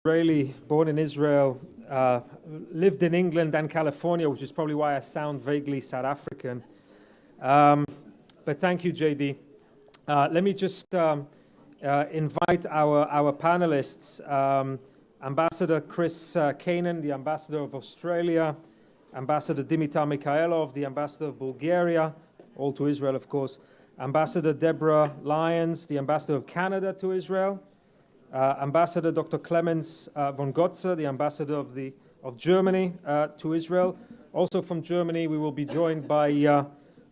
Israeli, born in Israel, lived in England and California, which is probably why I sound vaguely South African. But thank you, JD. Let me just invite our panelists, Ambassador Chris Cannan, the Ambassador of Australia, Ambassador Dimitar Mihaylov, the Ambassador of Bulgaria, all to Israel, of course, Ambassador Deborah Lyons, the Ambassador of Canada to Israel, Ambassador Dr. Clemens von Goetze, the Ambassador of Germany to Israel. Also from Germany, we will be joined by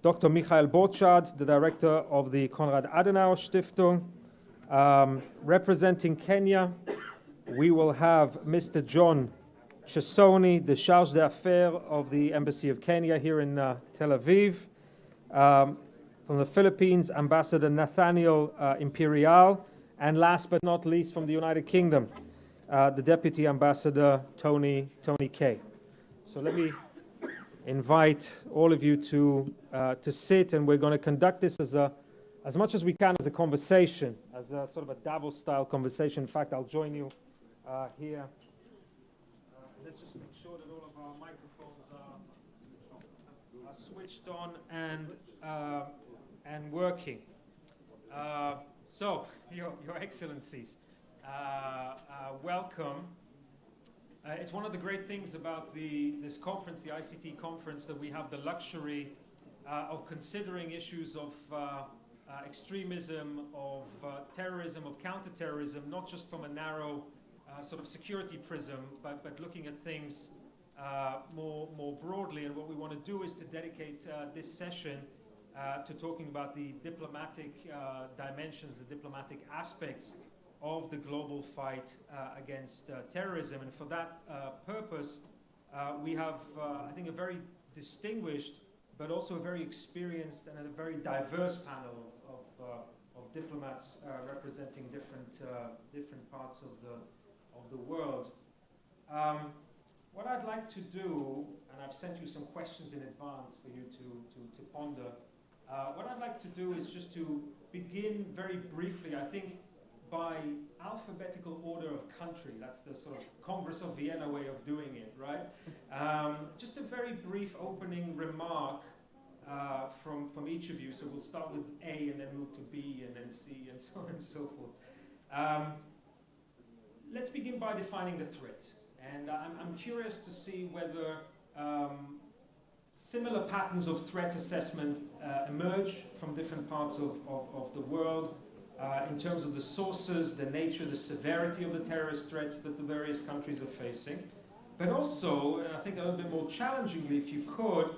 Dr. Borchard, the Director of the Konrad-Adenauer-Stiftung. Representing Kenya, we will have Mr. John Chesoni, the Charge d'Affaires of the Embassy of Kenya here in Tel Aviv. From the Philippines, Ambassador Nathaniel Imperial. And last but not least, from the United Kingdom, the Deputy Ambassador Tony Kay. So let me invite all of you to sit, and we're going to conduct this as much as we can as a conversation, as a sort of a Davos-style conversation. In fact, I'll join you here. Let's just make sure that all of our microphones are switched on and working. So, Your Excellencies, welcome. It's one of the great things about this conference, the ICT conference, that we have the luxury of considering issues of extremism, of terrorism, of counter-terrorism, not just from a narrow sort of security prism, but looking at things more broadly. And what we want to do is to dedicate this session to talking about the diplomatic dimensions, the diplomatic aspects of the global fight against terrorism. And for that purpose, we have, I think, a very distinguished, but also a very experienced and a very diverse panel of diplomats representing different parts of the world. What I'd like to do, and I've sent you some questions in advance for you to ponder. What I'd like to do is just to begin very briefly, I think, by alphabetical order of country. That's the sort of Congress of Vienna way of doing it, right? Just a very brief opening remark from each of you. So we'll start with A and then move to B and then C and so on and so forth. Let's begin by defining the threat. And I'm curious to see whether similar patterns of threat assessment emerge from different parts of the world in terms of the sources, the nature, the severity of the terrorist threats that the various countries are facing. But also, and I think a little bit more challengingly, if you could,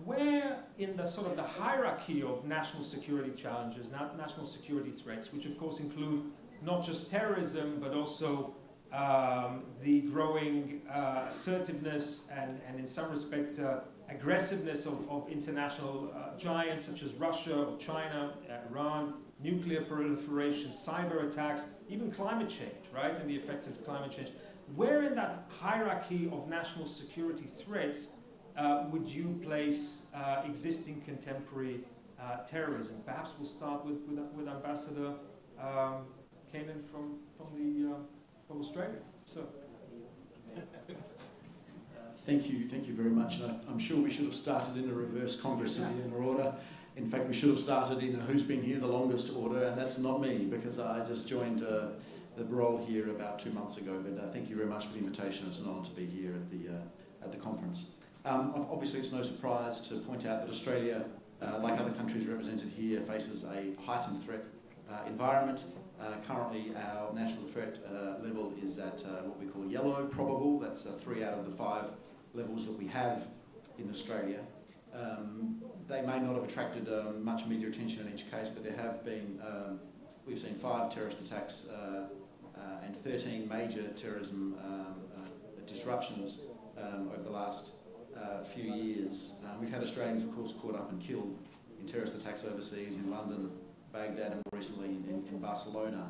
where in the sort of the hierarchy of national security challenges, national security threats, which of course include not just terrorism, but also the growing assertiveness and in some respects aggressiveness of international giants such as Russia or China, Iran, nuclear proliferation, cyber attacks, even climate change, right, and the effects of climate change. Where in that hierarchy of national security threats would you place existing contemporary terrorism? Perhaps we'll start with Ambassador Cannan from Australia. So. Thank you very much. I'm sure we should have started in a reverse Congress of Vienna order. In fact, we should have started in a who's been here the longest order, and that's not me, because I just joined the role here about 2 months ago. But thank you very much for the invitation. It's an honour to be here at the conference. Obviously, it's no surprise to point out that Australia, like other countries represented here, faces a heightened threat environment. Currently, our national threat level is at what we call yellow probable. That's 3 out of the 5 levels that we have in Australia. They may not have attracted much media attention in each case, but there have been, we've seen 5 terrorist attacks and 13 major terrorism disruptions over the last few years. We've had Australians, of course, caught up and killed in terrorist attacks overseas, in London, Baghdad, and more recently in Barcelona.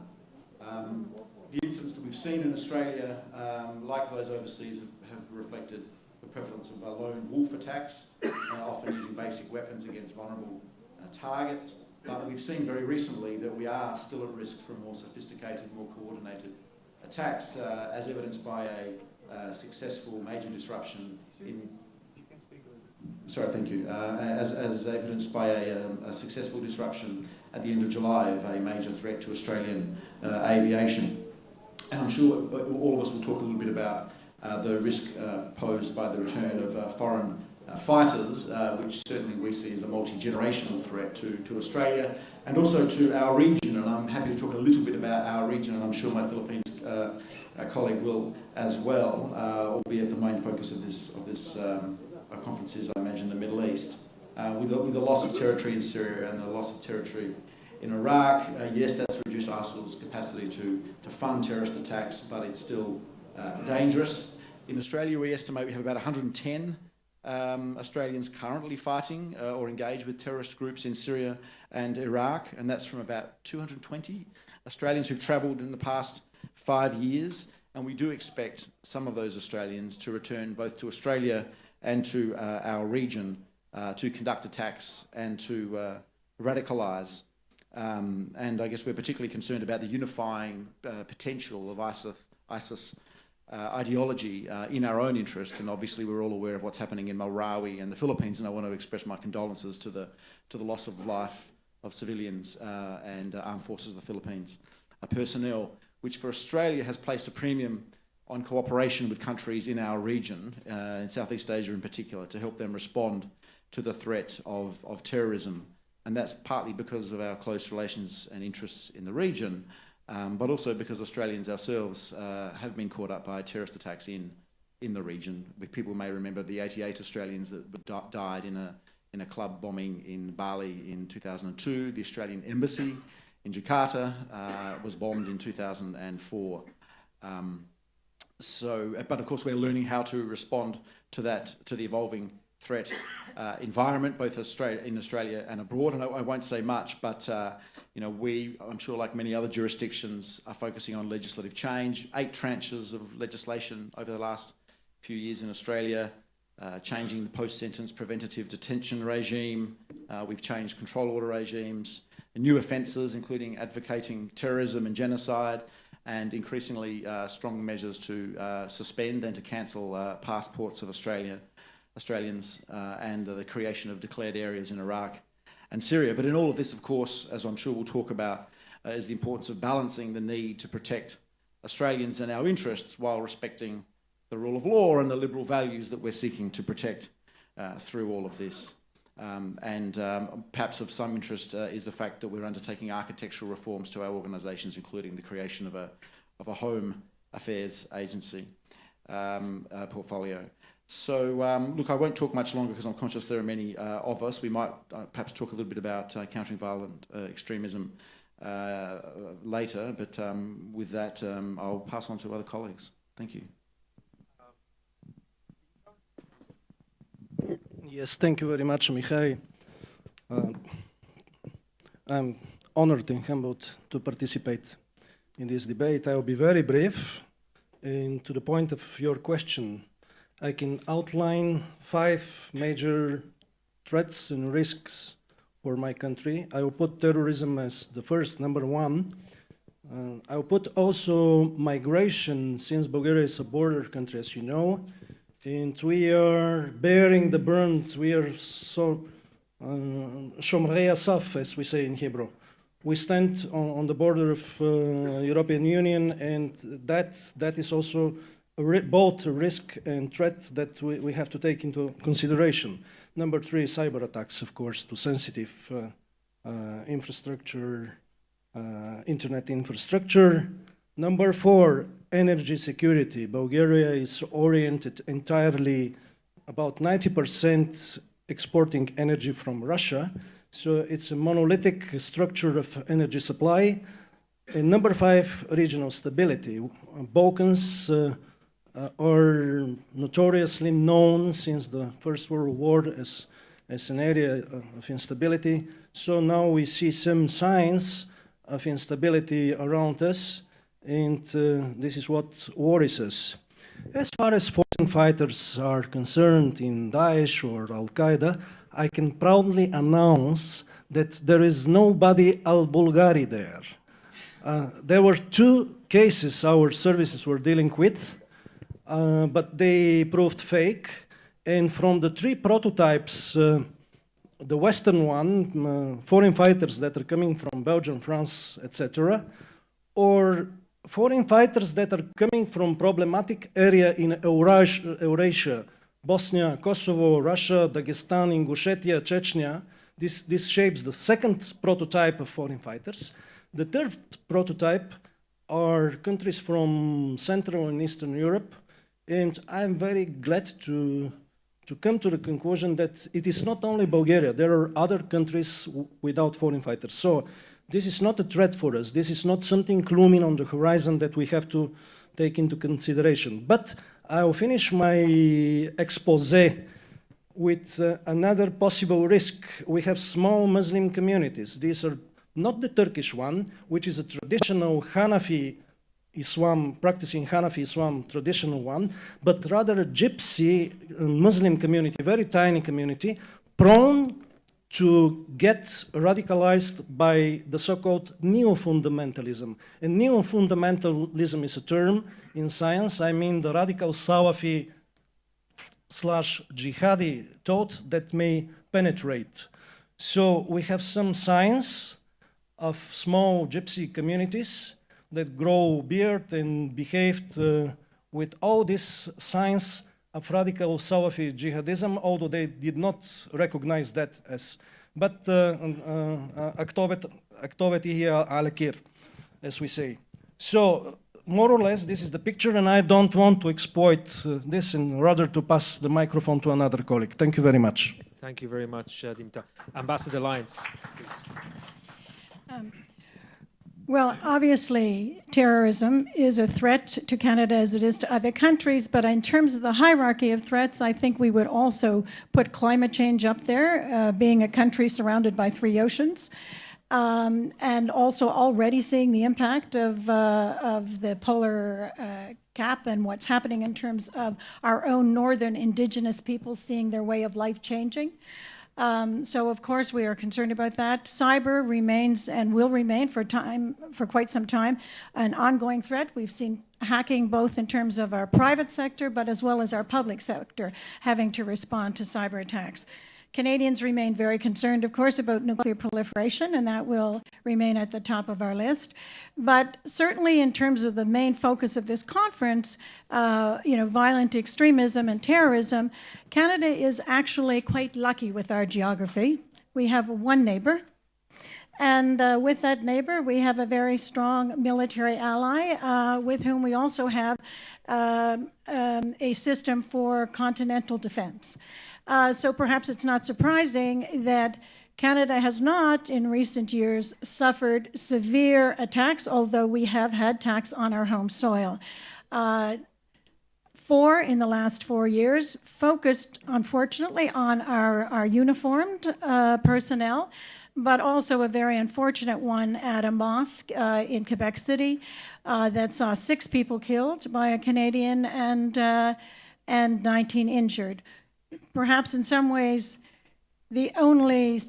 The incidents that we've seen in Australia, like those overseas, have reflected the prevalence of lone wolf attacks, often using basic weapons against vulnerable targets. But we've seen very recently that we are still at risk from more sophisticated, more coordinated attacks, as evidenced by a successful major disruption in... Sorry, thank you. As evidenced by a successful disruption at the end of July of a major threat to Australian aviation. And I'm sure all of us will talk a little bit about the risk posed by the return of foreign fighters, which certainly we see as a multi-generational threat to Australia and also to our region. And I'm happy to talk a little bit about our region, and I'm sure my Philippines colleague will as well, albeit the main focus of this conference is, I imagine, the Middle East. With the loss of territory in Syria and the loss of territory in Iraq, yes, that's reduced ISIL's capacity to fund terrorist attacks, but it's still dangerous. In Australia, we estimate we have about 110 Australians currently fighting or engaged with terrorist groups in Syria and Iraq, and that's from about 220 Australians who've travelled in the past 5 years, and we do expect some of those Australians to return both to Australia and to our region to conduct attacks and to radicalise. And I guess we're particularly concerned about the unifying potential of ISIS ideology in our own interest, and obviously we're all aware of what's happening in Malawi and the Philippines, and I want to express my condolences to the loss of life of civilians and armed forces of the Philippines personnel, which for Australia has placed a premium on cooperation with countries in our region, in Southeast Asia in particular, to help them respond to the threat of terrorism. And that's partly because of our close relations and interests in the region, but also because Australians ourselves have been caught up by terrorist attacks in the region. People may remember the 88 Australians that died in a club bombing in Bali in 2002. The Australian Embassy in Jakarta was bombed in 2004. But of course we're learning how to respond to the evolving threat environment, both in Australia and abroad. And I won't say much, but I'm sure like many other jurisdictions are focusing on legislative change. 8 tranches of legislation over the last few years in Australia, changing the post-sentence preventative detention regime. We've changed control order regimes, and new offences, including advocating terrorism and genocide, and increasingly strong measures to suspend and to cancel passports of Australians, and the creation of declared areas in Iraq and Syria. But in all of this, of course, as I'm sure we'll talk about, is the importance of balancing the need to protect Australians and our interests while respecting the rule of law and the liberal values that we're seeking to protect through all of this. Perhaps of some interest is the fact that we're undertaking architectural reforms to our organisations, including the creation of a Home Affairs Agency portfolio. So, look, I won't talk much longer because I'm conscious there are many of us. We might perhaps talk a little bit about countering violent extremism later, but with that, I'll pass on to other colleagues. Thank you. Yes, thank you very much, Amichai. I'm honored and humbled to participate in this debate. I will be very brief, and to the point of your question, I can outline 5 major threats and risks for my country. I will put terrorism as the first, number 1. I will put also migration, since Bulgaria is a border country, as you know, and we are bearing the brunt. We are so Shomrei Asaf, as we say in Hebrew. We stand on the border of European Union, and that is also both a risk and threat that we have to take into consideration. Number 3, cyber attacks, of course, to sensitive infrastructure, internet infrastructure. Number 4, energy security. Bulgaria is oriented entirely, about 90% exporting energy from Russia. So it's a monolithic structure of energy supply. And number 5, regional stability. Balkans are notoriously known since the First World War as an area of instability. So now we see some signs of instability around us, and this is what worries us. As far as foreign fighters are concerned in Daesh or Al-Qaeda, I can proudly announce that there is nobody al-Bulgari there. There were 2 cases our services were dealing with, but they proved fake. And from the 3 prototypes, the Western one, foreign fighters that are coming from Belgium, France, etc., or foreign fighters that are coming from problematic area in Eurasia, Bosnia, Kosovo, Russia, Dagestan, Ingushetia, Chechnya. This shapes the second prototype of foreign fighters. The third prototype are countries from Central and Eastern Europe, and I'm very glad to come to the conclusion that it is not only Bulgaria, there are other countries without foreign fighters. So this is not a threat for us. This is not something looming on the horizon that we have to take into consideration. But I'll finish my expose with another possible risk. We have small Muslim communities. These are not the Turkish one, which is a traditional Hanafi Islam, practicing Hanafi Islam, traditional one, but rather a gypsy Muslim community, very tiny community, prone to get radicalized by the so-called neo-fundamentalism. And neo-fundamentalism is a term in science. I mean the radical Salafi / jihadi thought that may penetrate. So we have some signs of small gypsy communities that grow beard and behaved with all these signs of radical Salafi jihadism, although they did not recognize that as, but activity al-akir, as we say. So more or less, this is the picture, and I don't want to exploit this, and rather to pass the microphone to another colleague. Thank you very much. Thank you very much, Dimitar. Ambassador Lyons. Well, obviously, terrorism is a threat to Canada as it is to other countries, but in terms of the hierarchy of threats, I think we would also put climate change up there, being a country surrounded by 3 oceans, and also already seeing the impact of the polar cap and what's happening in terms of our own northern indigenous people seeing their way of life changing. So of course we are concerned about that. Cyber remains and will remain for quite some time an ongoing threat. We've seen hacking both in terms of our private sector but as well as our public sector having to respond to cyber attacks. Canadians remain very concerned, of course, about nuclear proliferation, and that will remain at the top of our list. But certainly in terms of the main focus of this conference, violent extremism and terrorism, Canada is actually quite lucky with our geography. We have one neighbor, and with that neighbor, we have a very strong military ally with whom we also have a system for continental defense. So perhaps it's not surprising that Canada has not, in recent years, suffered severe attacks, although we have had attacks on our home soil. 4 in the last 4 years, focused, unfortunately, on our uniformed personnel, but also a very unfortunate one at a mosque in Quebec City that saw 6 people killed by a Canadian and 19 injured. Perhaps in some ways, the only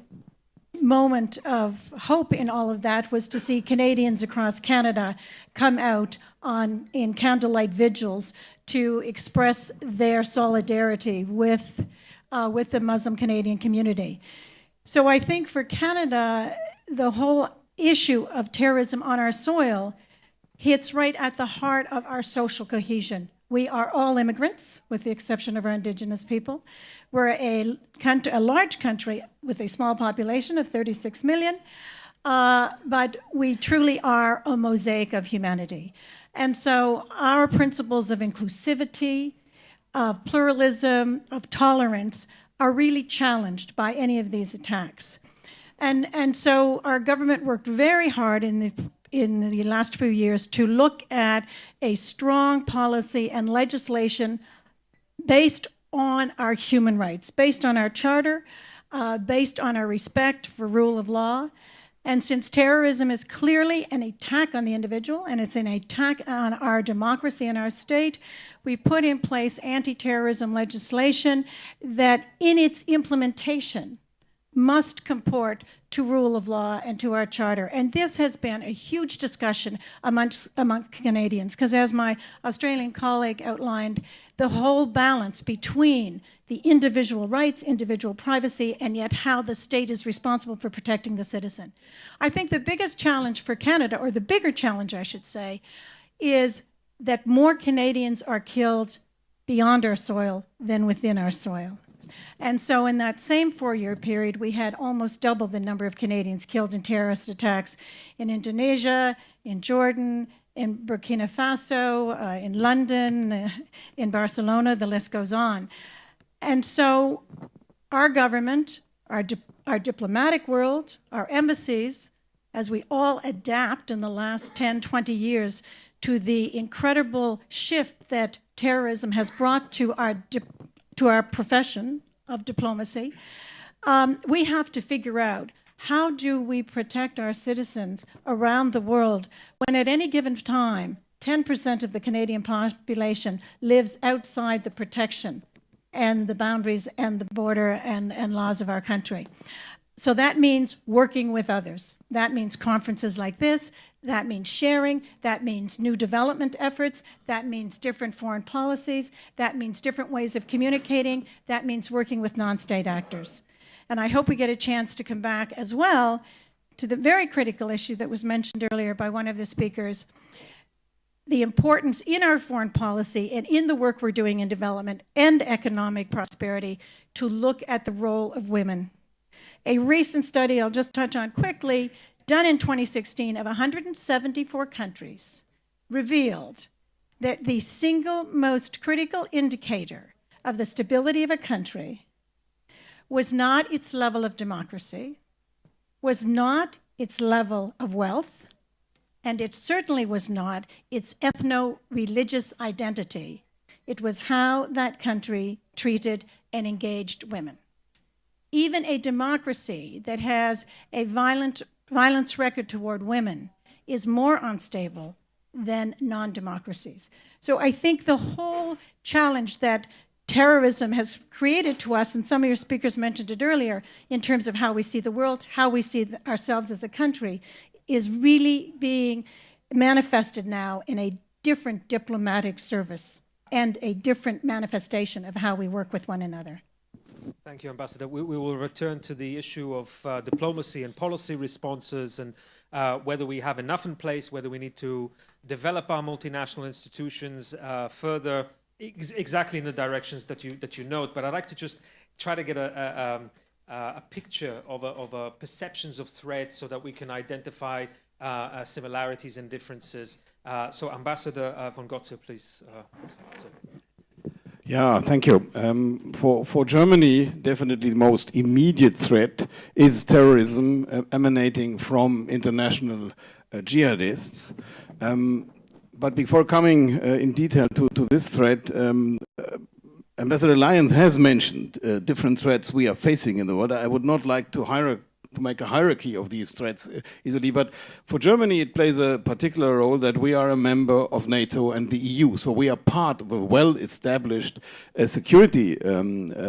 moment of hope in all of that was to see Canadians across Canada come out in candlelight vigils to express their solidarity with the Muslim Canadian community. So I think for Canada, the whole issue of terrorism on our soil hits right at the heart of our social cohesion. We are all immigrants, with the exception of our Indigenous people. We're a large country with a small population of 36 million, but we truly are a mosaic of humanity. And so our principles of inclusivity, of pluralism, of tolerance are really challenged by any of these attacks. And so our government worked very hard in the last few years to look at a strong policy and legislation based on our human rights, based on our charter, based on our respect for rule of law. And since terrorism is clearly an attack on the individual and it's an attack on our democracy and our state, we put in place anti-terrorism legislation that in its implementation must comport to rule of law and to our charter. And this has been a huge discussion amongst Canadians, because as my Australian colleague outlined, the whole balance between the individual rights, individual privacy, and yet how the state is responsible for protecting the citizen. I think the biggest challenge for Canada, or the bigger challenge, I should say, is that more Canadians are killed beyond our soil than within our soil. And so in that same 4-year period, we had almost double the number of Canadians killed in terrorist attacks in Indonesia, in Jordan, in Burkina Faso, in London, in Barcelona, the list goes on. And so our government, our diplomatic world, our embassies, as we all adapt in the last 10, 20 years to the incredible shift that terrorism has brought to our profession of diplomacy, we have to figure out, how do we protect our citizens around the world when at any given time 10% of the Canadian population lives outside the protection and the boundaries and the border and laws of our country? So that means working with others. That means conferences like this. That means sharing. That means new development efforts. That means different foreign policies. That means different ways of communicating. That means working with non-state actors. And I hope we get a chance to come back as well to the very critical issue that was mentioned earlier by one of the speakers, the importance in our foreign policy and in the work we're doing in development and economic prosperity to look at the role of women. A recent study I'll just touch on quickly, done in 2016 of 174 countries, revealed that the single most critical indicator of the stability of a country was not its level of democracy, was not its level of wealth, and it certainly was not its ethno-religious identity. It was how that country treated and engaged women. Even a democracy that has a violence record toward women is more unstable than non-democracies. So I think the whole challenge that terrorism has created to us, and some of your speakers mentioned it earlier, in terms of how we see the world, how we see ourselves as a country, is really being manifested now in a different diplomatic service and a different manifestation of how we work with one another. Thank you, Ambassador. We will return to the issue of diplomacy and policy responses, and whether we have enough in place, whether we need to develop our multinational institutions further, exactly in the directions that you note. But I'd like to just try to get a picture of perceptions of threats so that we can identify similarities and differences. So Ambassador von Goetze, please. Yeah, thank you. For Germany, definitely the most immediate threat is terrorism emanating from international jihadists. But before coming in detail to this threat, Ambassador Lyons has mentioned different threats we are facing in the world. I would not like to make a hierarchy of these threats easily, but for Germany it plays a particular role that we are a member of NATO and the EU, so we are part of a well-established security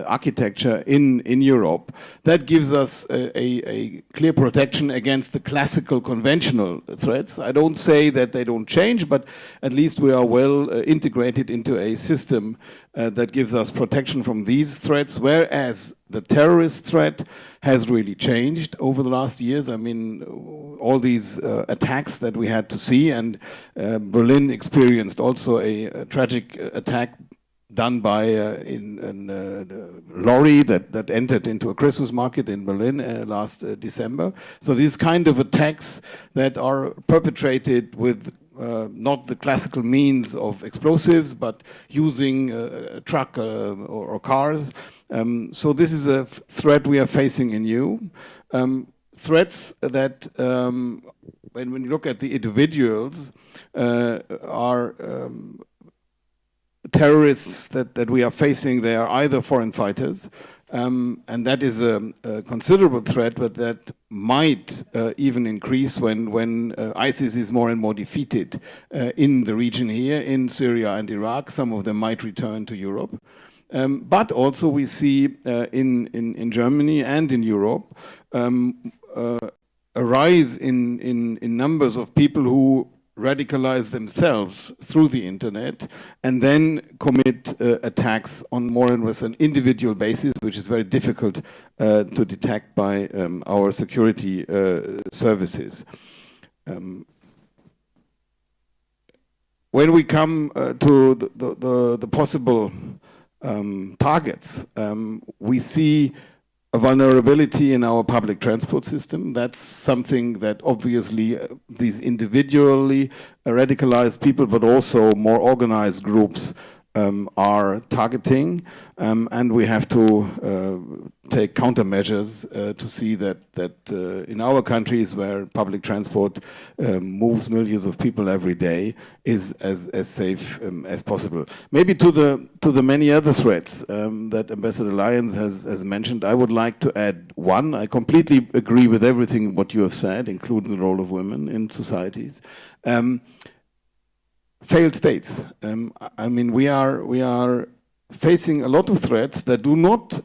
architecture in Europe that gives us a clear protection against the classical conventional threats. I don't say that they don't change, but at least we are well integrated into a system that gives us protection from these threats, whereas the terrorist threat has really changed over the last years. I mean, all these attacks that we had to see, and Berlin experienced also a tragic attack done by a lorry that entered into a Christmas market in Berlin last December. So these kind of attacks that are perpetrated with not the classical means of explosives, but using a truck or cars. So this is a threat we are facing in EU. Threats that, when you look at the individuals, are terrorists that we are facing. They are either foreign fighters, and that is a considerable threat, but that might even increase when ISIS is more and more defeated in the region here, in Syria and Iraq. Some of them might return to Europe. But also we see in Germany and in Europe a rise in numbers of people who radicalize themselves through the internet and then commit attacks on more or less an individual basis, which is very difficult to detect by our security services. When we come to the possible targets, we see a vulnerability in our public transport system. That's something that obviously these individually radicalized people, but also more organized groups are targeting, and we have to take countermeasures to see that in our countries where public transport moves millions of people every day is as safe as possible. Maybe to the many other threats that Ambassador Lyons has mentioned, I would like to add one. I completely agree with everything what you have said, including the role of women in societies. Failed states. I mean, we are facing a lot of threats that do not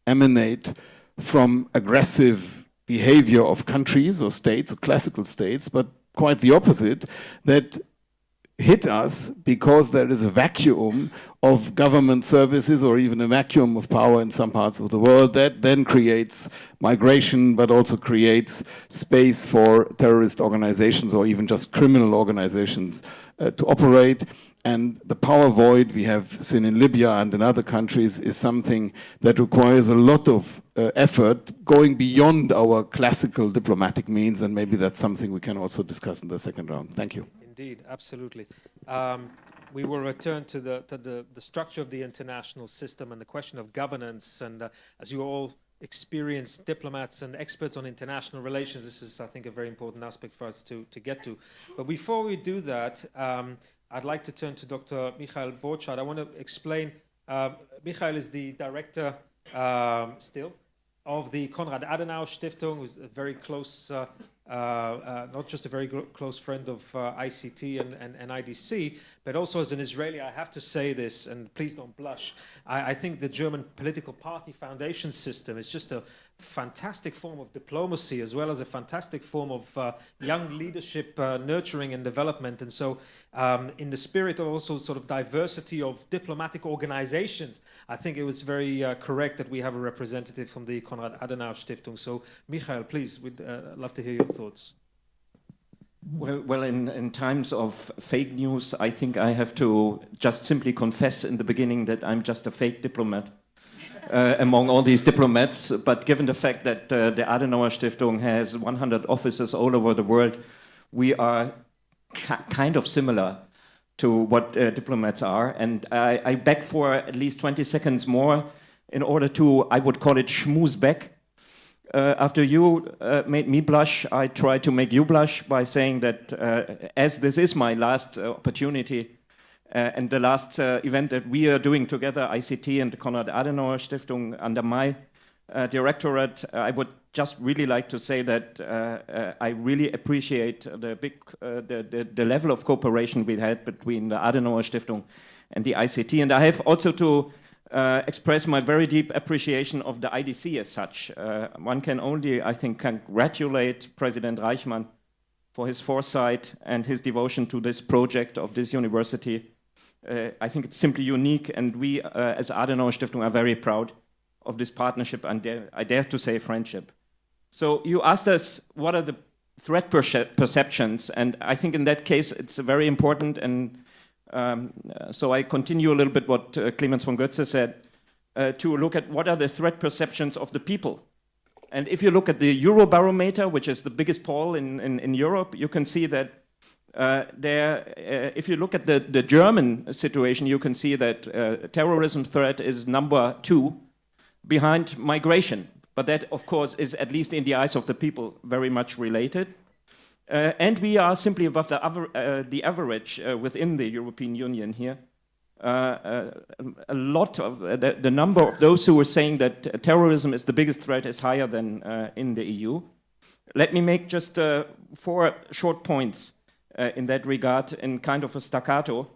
emanate from aggressive behavior of countries or states or classical states, but quite the opposite, that hit us because there is a vacuum of government services or even a vacuum of power in some parts of the world that then creates migration, but also creates space for terrorist organizations or even just criminal organizations to operate. And the power void we have seen in Libya and in other countries is something that requires a lot of effort going beyond our classical diplomatic means, and maybe that's something we can also discuss in the second round. Thank you. Indeed, absolutely. We will return to the structure of the international system and the question of governance. And as you all experienced diplomats and experts on international relations, this is, I think, a very important aspect for us to get to. But before we do that, I'd like to turn to Dr. Mihail Borchard. I want to explain, Mihail is the director still of the Konrad-Adenauer-Stiftung, who's a very close, not just a very close friend of ICT and IDC, but also as an Israeli, I have to say this, and please don't blush, I think the German political party foundation system is just a fantastic form of diplomacy as well as a fantastic form of young leadership nurturing and development. And so in the spirit of also sort of diversity of diplomatic organizations, I think it was very correct that we have a representative from the Konrad-Adenauer-Stiftung. So Michael, please, we'd love to hear your thoughts. Well, in times of fake news, I think I have to just simply confess in the beginning that I'm just a fake diplomat. Among all these diplomats, but given the fact that the Adenauer-Stiftung has 100 offices all over the world, we are kind of similar to what diplomats are. And I beg for at least 20 seconds more in order to, I would call it schmooze back. After you made me blush, I try to make you blush by saying that as this is my last opportunity, and the last event that we are doing together, ICT and the Konrad-Adenauer-Stiftung, under my directorate, I would just really like to say that I really appreciate the level of cooperation we had between the Adenauer-Stiftung and the ICT. And I have also to express my very deep appreciation of the IDC as such. One can only, I think, congratulate President Reichmann for his foresight and his devotion to this project of this university. I think it's simply unique, and we as Adenauer-Stiftung are very proud of this partnership, and I dare to say friendship. So you asked us what are the threat perceptions, and I think in that case it's very important, and so I continue a little bit what Clemens von Goetze said, to look at what are the threat perceptions of the people. And if you look at the Eurobarometer, which is the biggest poll in Europe, you can see that if you look at the German situation, you can see that terrorism threat is number 2 behind migration. But that, of course, is, at least in the eyes of the people, very much related. And we are simply above the average within the European Union here. A lot of the number of those who are saying that terrorism is the biggest threat is higher than in the EU. Let me make just 4 short points in that regard, in kind of a staccato.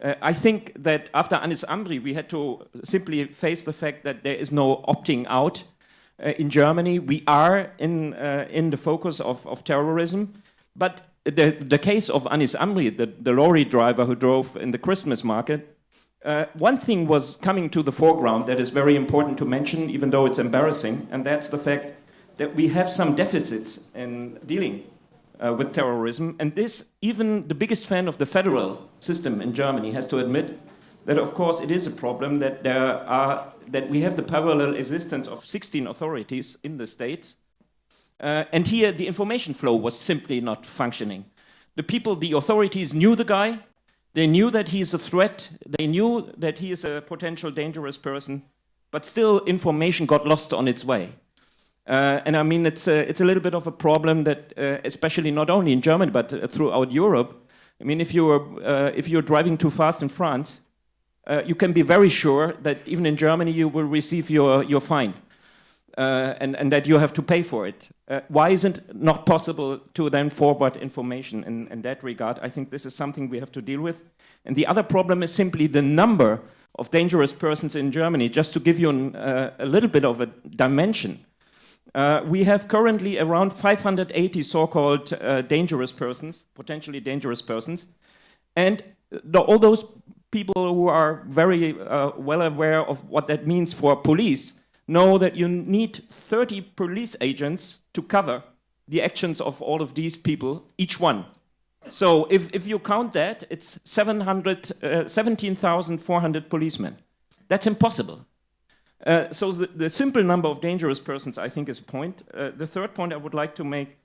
I think that after Anis Amri, we had to simply face the fact that there is no opting out in Germany. We are in the focus of terrorism. But the case of Anis Amri, the lorry driver who drove in the Christmas market, one thing was coming to the foreground that is very important to mention, even though it's embarrassing, and that's the fact that we have some deficits in dealing with terrorism. And this, even the biggest fan of the federal system in Germany has to admit that, of course, it is a problem that that we have the parallel existence of 16 authorities in the states. And here, the information flow was simply not functioning. The authorities knew the guy. They knew that he is a threat. They knew that he is a potential dangerous person. But still, information got lost on its way. And I mean, it's a little bit of a problem that, especially not only in Germany, but throughout Europe. I mean, if you're driving too fast in France, you can be very sure that even in Germany you will receive your fine, and that you have to pay for it. Why isn't it not possible to then forward information in that regard? I think this is something we have to deal with. And the other problem is simply the number of dangerous persons in Germany. Just to give you a little bit of a dimension. We have currently around 580 so-called dangerous persons, potentially dangerous persons. And all those people who are very well aware of what that means for police know that you need 30 police agents to cover the actions of all of these people, each one. So if you count that, it's 17,400 policemen. That's impossible. So the simple number of dangerous persons, I think, is a point. The third point I would like to make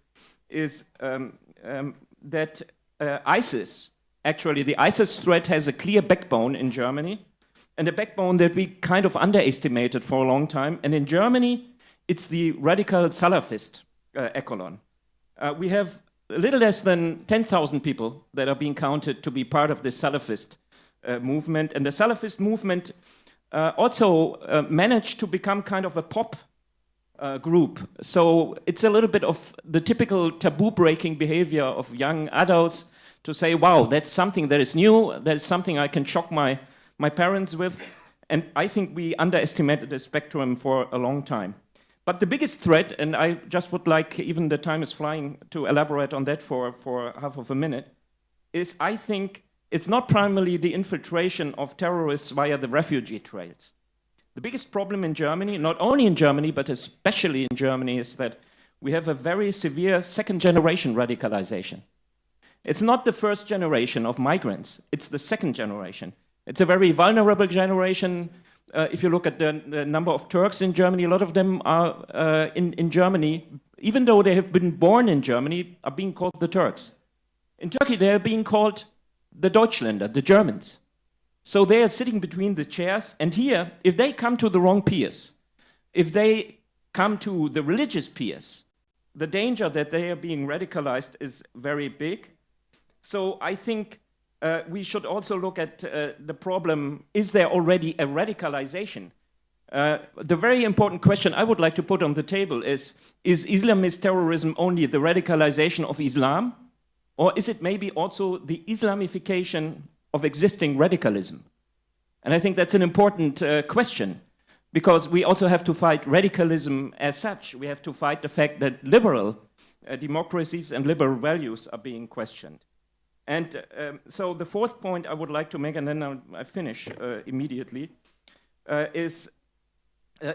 is that ISIS, actually the ISIS threat has a clear backbone in Germany, and a backbone that we kind of underestimated for a long time. And in Germany, it's the radical Salafist echelon. We have a little less than 10,000 people that are being counted to be part of the Salafist movement. And the Salafist movement also managed to become kind of a pop group. So it's a little bit of the typical taboo-breaking behavior of young adults to say, wow, that's something that is new, that is something I can shock my parents with. And I think we underestimated the spectrum for a long time. But the biggest threat, and I just would like, even the time is flying, to elaborate on that for half of a minute, is I think it's not primarily the infiltration of terrorists via the refugee trails. The biggest problem in Germany, not only in Germany, but especially in Germany, is that we have a very severe second-generation radicalization. It's not the first generation of migrants, it's the second generation. It's a very vulnerable generation. If you look at the number of Turks in Germany, a lot of them are in Germany, even though they have been born in Germany, are being called the Turks. In Turkey, they are being called the Deutschländer, the Germans. So they are sitting between the chairs, and here, if they come to the wrong peers, if they come to the religious peers, the danger that they are being radicalized is very big. So I think we should also look at the problem, is there already a radicalization? The very important question I would like to put on the table is Islamist terrorism only the radicalization of Islam? Or is it maybe also the Islamification of existing radicalism? And I think that's an important question, because we also have to fight radicalism as such. We have to fight the fact that liberal democracies and liberal values are being questioned. And so the fourth point I would like to make, and then I finish immediately, is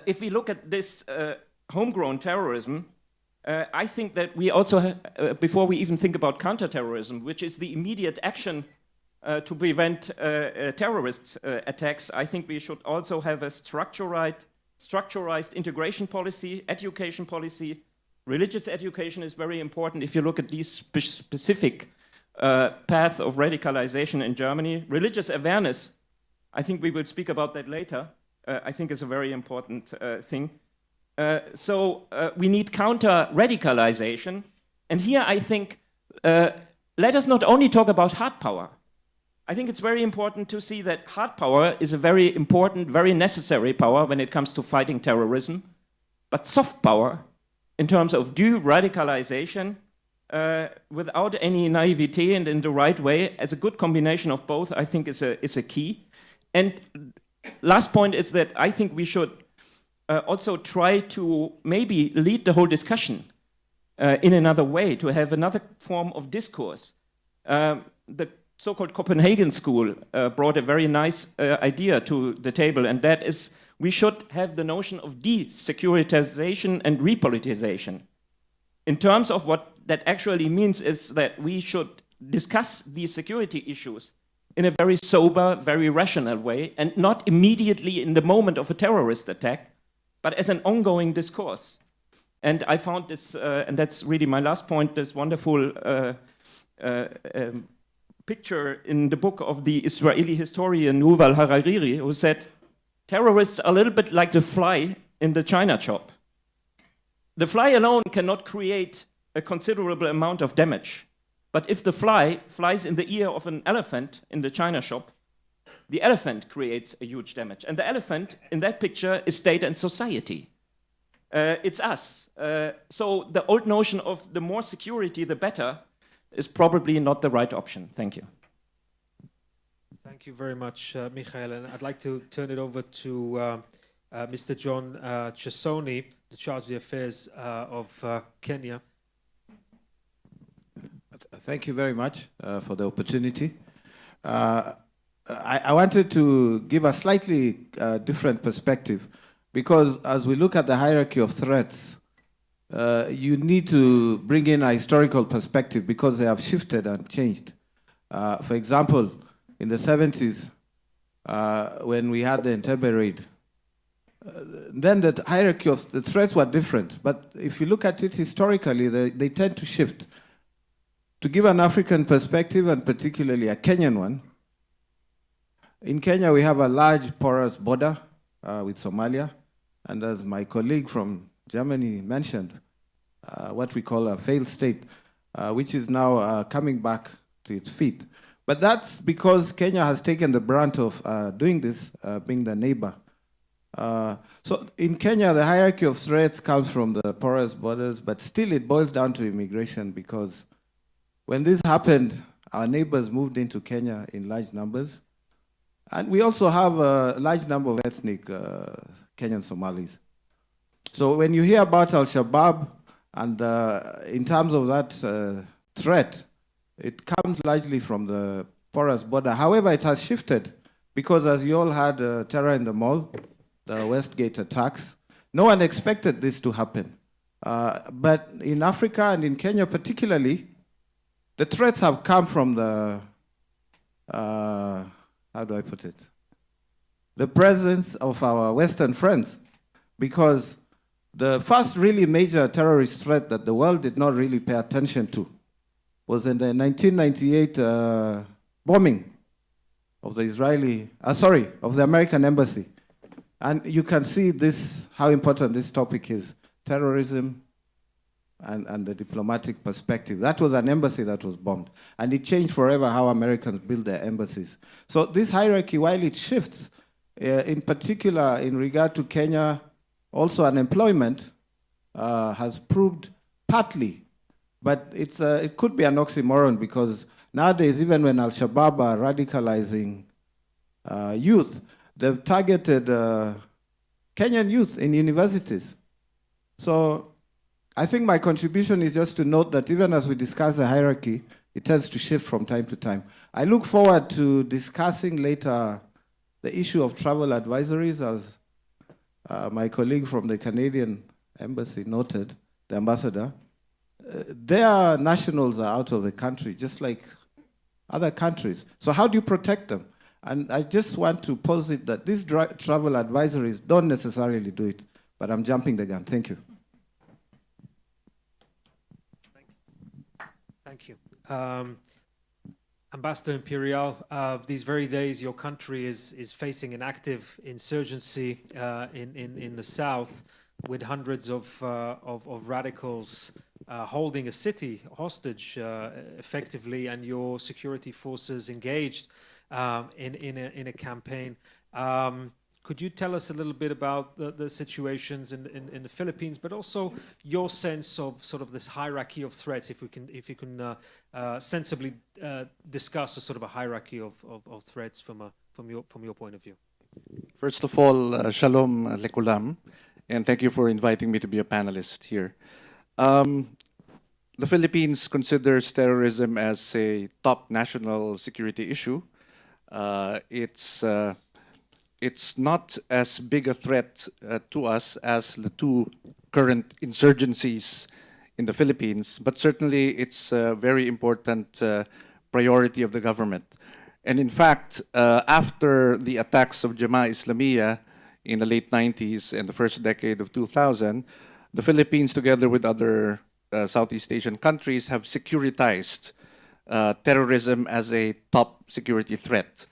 if we look at this homegrown terrorism, I think that we also, before we even think about counter-terrorism, which is the immediate action to prevent terrorist attacks, I think we should also have a structurized integration policy, education policy. Religious education is very important. If you look at these specific path of radicalization in Germany, religious awareness, I think we will speak about that later, I think is a very important thing. So we need counter-radicalization. And here I think, let us not only talk about hard power. I think it's very important to see that hard power is a very important, very necessary power when it comes to fighting terrorism. But soft power, in terms of de-radicalization, without any naivety and in the right way, as a good combination of both, I think is a key. And last point is that I think we should also try to maybe lead the whole discussion in another way, to have another form of discourse. The so-called Copenhagen School brought a very nice idea to the table, and that is we should have the notion of de-securitization and repolitization. In terms of what that actually means is that we should discuss these security issues in a very sober, very rational way, and not immediately in the moment of a terrorist attack, but as an ongoing discourse. And I found this, and that's really my last point, this wonderful picture in the book of the Israeli historian Yuval Harari, who said, terrorists are a little bit like the fly in the china shop. The fly alone cannot create a considerable amount of damage. But if the fly flies in the ear of an elephant in the china shop, the elephant creates a huge damage. And the elephant in that picture is state and society. It's us. So the old notion of the more security, the better, is probably not the right option. Thank you. Thank you very much, Michael. And I'd like to turn it over to Mr. John Chesoni, the Charge of the Affairs of Kenya. Thank you very much for the opportunity. I wanted to give a slightly different perspective, because as we look at the hierarchy of threats, you need to bring in a historical perspective because they have shifted and changed. For example, in the 70s, when we had the Entebbe raid, then the hierarchy of the threats were different. But if you look at it historically, they tend to shift. To give an African perspective, and particularly a Kenyan one, in Kenya we have a large porous border with Somalia, and as my colleague from Germany mentioned, what we call a failed state, which is now coming back to its feet. But that's because Kenya has taken the brunt of doing this, being the neighbor. So in Kenya, the hierarchy of threats comes from the porous borders, but still it boils down to immigration, because when this happened, our neighbors moved into Kenya in large numbers. And we also have a large number of ethnic Kenyan Somalis. So when you hear about Al-Shabaab, and in terms of that threat, it comes largely from the porous border. However, it has shifted, because as you all had terror in the mall, the Westgate attacks, no one expected this to happen. But in Africa and in Kenya particularly, the threats have come from the, how do I put it? The presence of our Western friends, because the first really major terrorist threat that the world did not really pay attention to was in the 1998 bombing of the of the American embassy. And you can see this, how important this topic is, terrorism and the diplomatic perspective. That was an embassy that was bombed. And it changed forever how Americans build their embassies. So this hierarchy, while it shifts, in particular in regard to Kenya, also unemployment has proved partly, but it could be an oxymoron, because nowadays, even when Al-Shabaab are radicalizing youth, they've targeted Kenyan youth in universities. So I think my contribution is just to note that even as we discuss the hierarchy, it tends to shift from time to time. I look forward to discussing later the issue of travel advisories, as my colleague from the Canadian embassy noted, the ambassador. Their nationals are out of the country, just like other countries. So how do you protect them? And I just want to posit that these travel advisories don't necessarily do it, but I'm jumping the gun. Thank you. Thank you. Ambassador Imperial, these very days your country is facing an active insurgency in the south, with hundreds of radicals holding a city hostage effectively, and your security forces engaged in a campaign. Could you tell us a little bit about the situations in the Philippines, but also your sense of sort of this hierarchy of threats, if you can sensibly discuss a sort of a hierarchy of threats from your point of view? First of all, shalom lekulam, and thank you for inviting me to be a panelist here. The Philippines considers terrorism as a top national security issue. It's not as big a threat to us as the two current insurgencies in the Philippines, but certainly it's a very important priority of the government. And in fact, after the attacks of Jemaah Islamiyah in the late 90s and the first decade of 2000, the Philippines, together with other Southeast Asian countries, have securitized terrorism as a top security threat,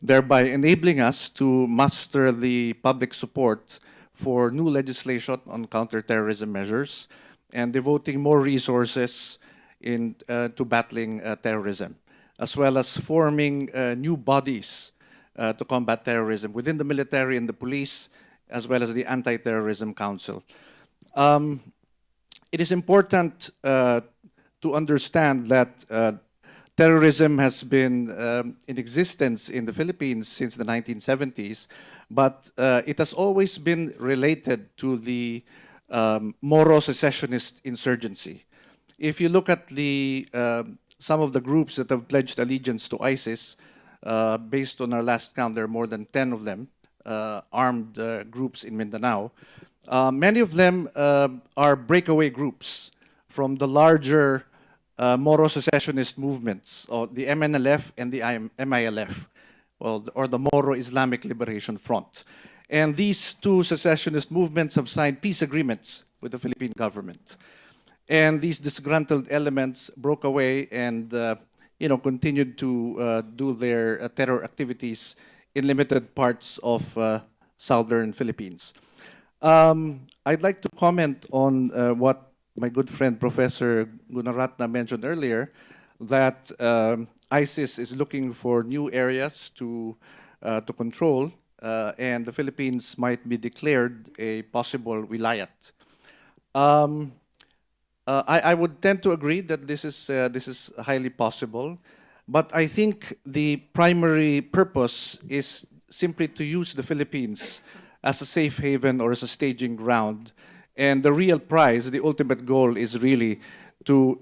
thereby enabling us to muster the public support for new legislation on counter-terrorism measures and devoting more resources to battling terrorism, as well as forming new bodies to combat terrorism within the military and the police, as well as the Anti-Terrorism Council. It is important to understand that terrorism has been in existence in the Philippines since the 1970s, but it has always been related to the Moro secessionist insurgency. If you look at some of the groups that have pledged allegiance to ISIS, based on our last count, there are more than 10 of them, armed groups in Mindanao. Many of them are breakaway groups from the larger Moro secessionist movements, or the MNLF and the MILF, or the Moro Islamic Liberation Front. And these two secessionist movements have signed peace agreements with the Philippine government. And these disgruntled elements broke away and continued to do their terror activities in limited parts of southern Philippines. I'd like to comment on what my good friend Professor Gunaratna mentioned earlier, that ISIS is looking for new areas to control, and the Philippines might be declared a possible wilayat. I would tend to agree that this is highly possible, but I think the primary purpose is simply to use the Philippines as a safe haven or as a staging ground. And the real prize, the ultimate goal, is really to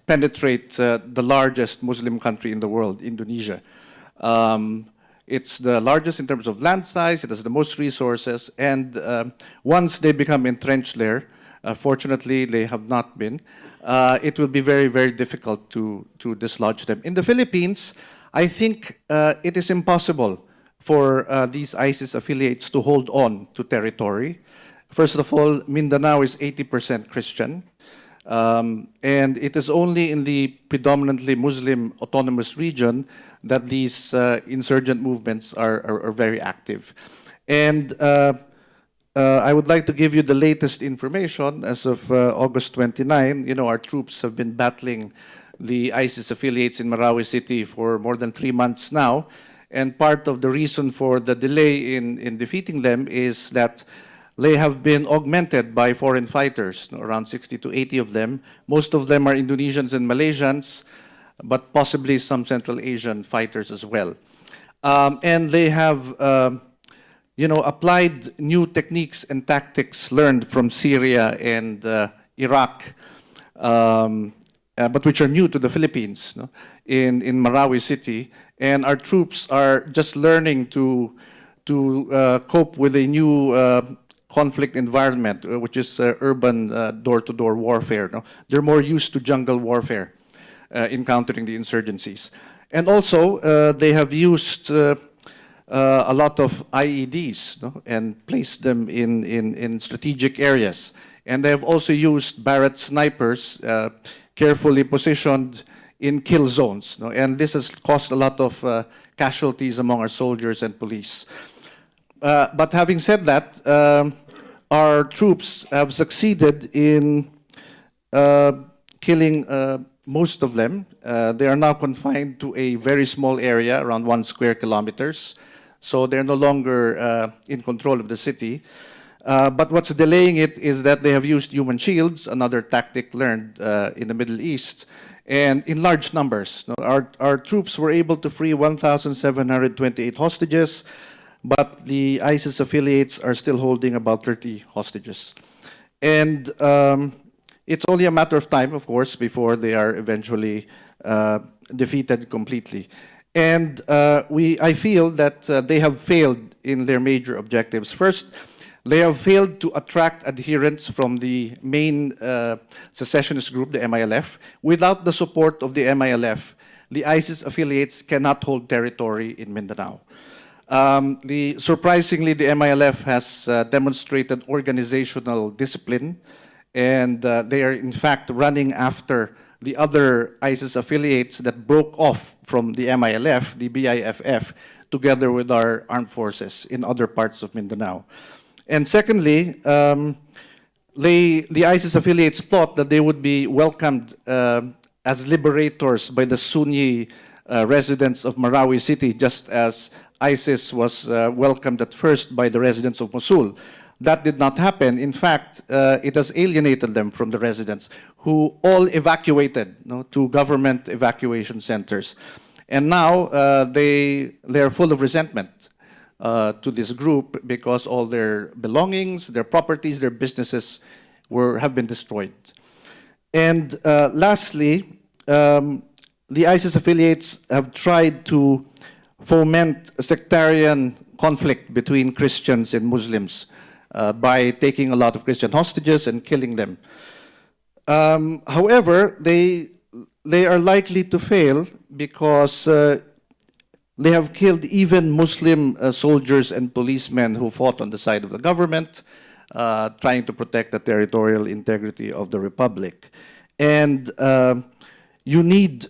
penetrate the largest Muslim country in the world, Indonesia. It's the largest in terms of land size, it has the most resources, and once they become entrenched there, fortunately they have not been, it will be very, very difficult to dislodge them. In the Philippines, I think it is impossible for these ISIS affiliates to hold on to territory. First of all, Mindanao is 80% Christian, and it is only in the predominantly Muslim autonomous region that these insurgent movements are very active. And I would like to give you the latest information. As of August 29, our troops have been battling the ISIS affiliates in Marawi City for more than 3 months now. And part of the reason for the delay in defeating them is that they have been augmented by foreign fighters, around 60 to 80 of them. Most of them are Indonesians and Malaysians, but possibly some Central Asian fighters as well. And they have applied new techniques and tactics learned from Syria and Iraq, but which are new to the Philippines, in Marawi City. And our troops are just learning to cope with a new conflict environment, which is urban door-to-door warfare. They're more used to jungle warfare in countering the insurgencies. And also, they have used a lot of IEDs and placed them in strategic areas. And they have also used Barrett snipers carefully positioned in kill zones. And this has caused a lot of casualties among our soldiers and police. But having said that, our troops have succeeded in killing most of them. They are now confined to a very small area, around 1 square kilometers. So they're no longer in control of the city. But what's delaying it is that they have used human shields, another tactic learned in the Middle East, and in large numbers. Our troops were able to free 1,728 hostages, but the ISIS affiliates are still holding about 30 hostages. And it's only a matter of time, of course, before they are eventually defeated completely. And I feel that they have failed in their major objectives. First, they have failed to attract adherents from the main secessionist group, the MILF. Without the support of the MILF, the ISIS affiliates cannot hold territory in Mindanao. Surprisingly, the MILF has demonstrated organizational discipline, and they are in fact running after the other ISIS affiliates that broke off from the MILF, the BIFF, together with our armed forces in other parts of Mindanao. And secondly, the ISIS affiliates thought that they would be welcomed as liberators by the Sunni residents of Marawi city, just as ISIS was welcomed at first by the residents of Mosul. That did not happen. In fact, it has alienated them from the residents, who all evacuated to government evacuation centers. And now they are full of resentment to this group because all their belongings, their properties, their businesses have been destroyed. And lastly, the ISIS affiliates have tried to foment a sectarian conflict between Christians and Muslims by taking a lot of Christian hostages and killing them. However, they are likely to fail because they have killed even Muslim soldiers and policemen who fought on the side of the government, trying to protect the territorial integrity of the republic. And you need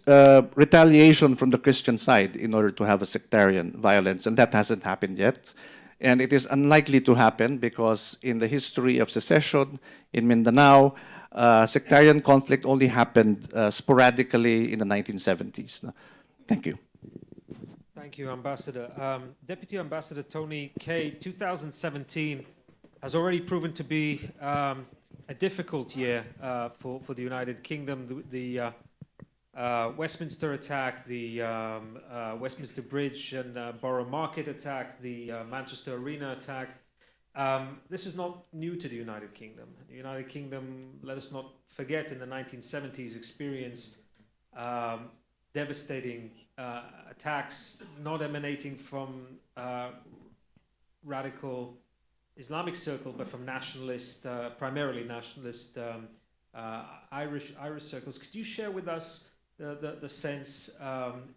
retaliation from the Christian side in order to have a sectarian violence, and that hasn't happened yet. And it is unlikely to happen because in the history of secession in Mindanao, sectarian conflict only happened sporadically in the 1970s. Thank you. Thank you, Ambassador. Deputy Ambassador Tony Kaye, 2017 has already proven to be a difficult year for the United Kingdom. The Westminster attack, the Westminster Bridge and Borough Market attack, the Manchester Arena attack. This is not new to the United Kingdom. The United Kingdom, let us not forget, in the 1970s experienced devastating attacks not emanating from radical Islamic circle, but from nationalist, primarily nationalist Irish circles. Could you share with us the sense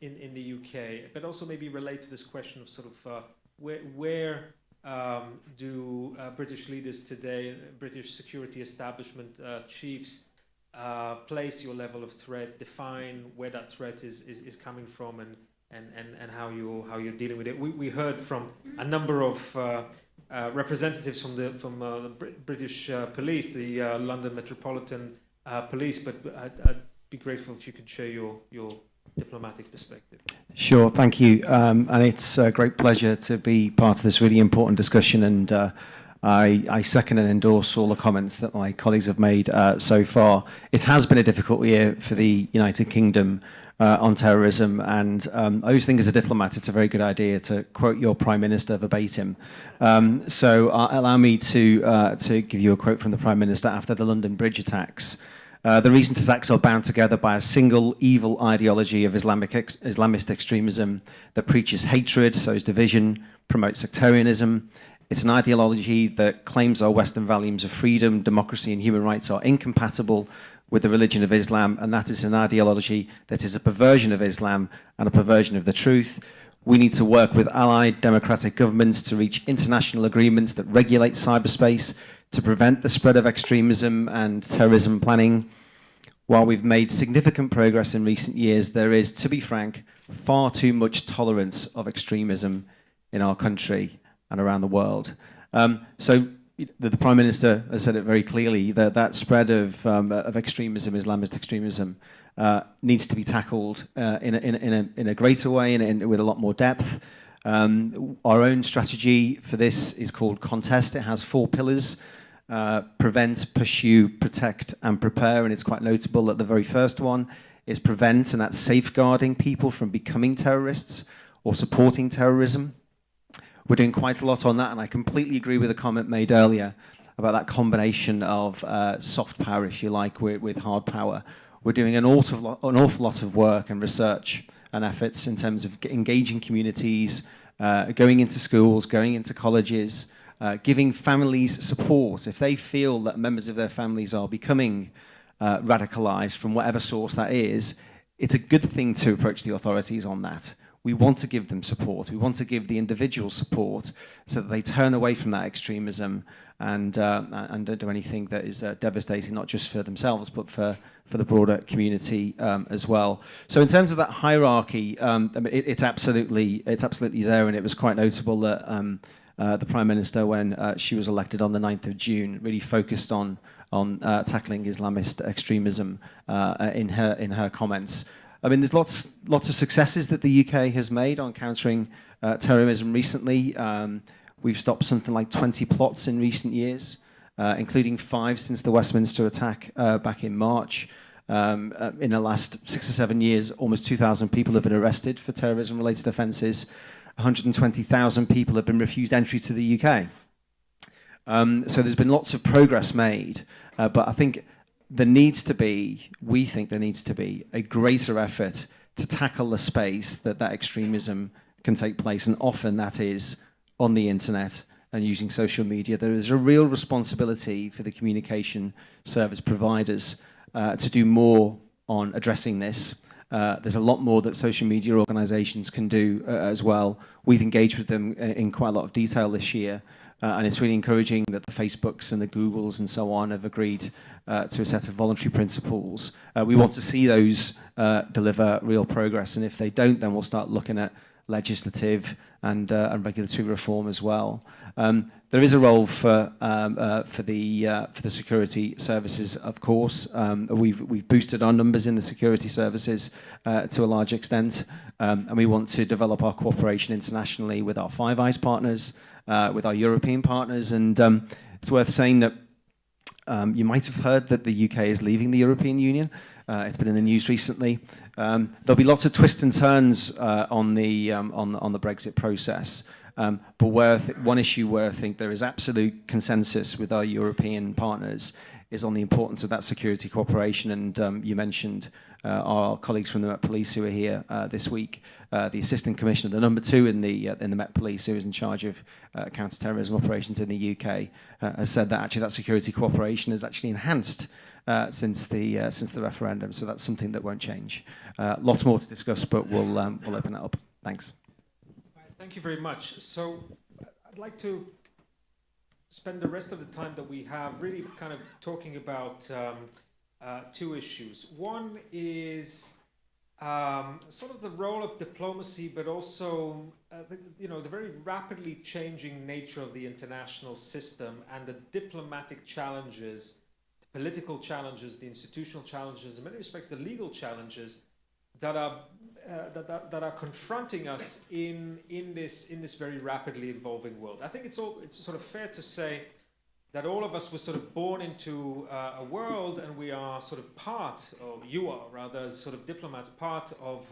in the UK, but also maybe relate to this question of sort of where do British leaders today, British security establishment chiefs, place your level of threat, define where that threat is coming from, and how you're dealing with it. We heard from a number of representatives from the British police, the London Metropolitan Police, but I'd be grateful if you could share your diplomatic perspective. Sure, thank you. And it's a great pleasure to be part of this really important discussion, and I second and endorse all the comments that my colleagues have made so far. It has been a difficult year for the United Kingdom on terrorism, and I always think as a diplomat it's a very good idea to quote your Prime Minister verbatim. So allow me to give you a quote from the Prime Minister after the London Bridge attacks. The recent attacks are bound together by a single evil ideology of Islamist extremism that preaches hatred, sows division, promotes sectarianism. It's an ideology that claims our Western values of freedom, democracy, and human rights are incompatible with the religion of Islam, and that is an ideology that is a perversion of Islam and a perversion of the truth. We need to work with allied democratic governments to reach international agreements that regulate cyberspace, to prevent the spread of extremism and terrorism planning. While we've made significant progress in recent years, there is, to be frank, far too much tolerance of extremism in our country and around the world. So the Prime Minister has said it very clearly that that spread of extremism, Islamist extremism, needs to be tackled in a greater way and with a lot more depth. Our own strategy for this is called Contest. It has 4 pillars: prevent, pursue, protect, and prepare. And it's quite notable that the very first one is prevent, and that's safeguarding people from becoming terrorists or supporting terrorism. We're doing quite a lot on that, and I completely agree with the comment made earlier about that combination of soft power, if you like, with hard power. We're doing an awful lot of work and research and efforts in terms of engaging communities, going into schools, going into colleges, giving families support. If they feel that members of their families are becoming radicalized from whatever source that is, it's a good thing to approach the authorities on that. We want to give them support. We want to give the individual support so that they turn away from that extremism and don't do anything that is devastating, not just for themselves, but for the broader community as well. So in terms of that hierarchy, I mean, it's absolutely there, and it was quite notable that the Prime Minister, when she was elected on the 9th of June, really focused on tackling Islamist extremism in her comments. I mean, there's lots of successes that the UK has made on countering terrorism recently. We've stopped something like 20 plots in recent years, including 5 since the Westminster attack back in March. In the last 6 or 7 years, almost 2,000 people have been arrested for terrorism-related offences. 120,000 people have been refused entry to the UK. So there's been lots of progress made, but I think we think there needs to be a greater effort to tackle the space that extremism can take place, and often that is on the internet and using social media. There is a real responsibility for the communication service providers to do more on addressing this. There's a lot more that social media organisations can do as well. We've engaged with them in quite a lot of detail this year, and it's really encouraging that the Facebooks and the Googles and so on have agreed to a set of voluntary principles. We want to see those deliver real progress, and if they don't, then we'll start looking at legislative and regulatory reform as well. There is a role for the security services, of course. We've boosted our numbers in the security services to a large extent, and we want to develop our cooperation internationally with our Five Eyes partners, with our European partners, and it's worth saying that you might have heard that the UK is leaving the European Union. It's been in the news recently. There'll be lots of twists and turns on the Brexit process. But one issue where I think there is absolute consensus with our European partners is on the importance of that security cooperation. And you mentioned our colleagues from the Met Police who are here this week. The Assistant Commissioner, the number 2 in the Met Police, who is in charge of counter-terrorism operations in the UK, has said that actually that security cooperation is actually enhanced since the referendum. So that's something that won't change. Lots more to discuss, but we'll open that up. Thanks. Thank you very much. So I'd like to spend the rest of the time that we have really kind of talking about 2 issues. One is sort of the role of diplomacy, but also the very rapidly changing nature of the international system and the diplomatic challenges, the political challenges, the institutional challenges, in many respects the legal challenges that are confronting us in this very rapidly evolving world. I think it's sort of fair to say that all of us were sort of born into a world, and we are sort of part, or you are rather, as sort of diplomats, part of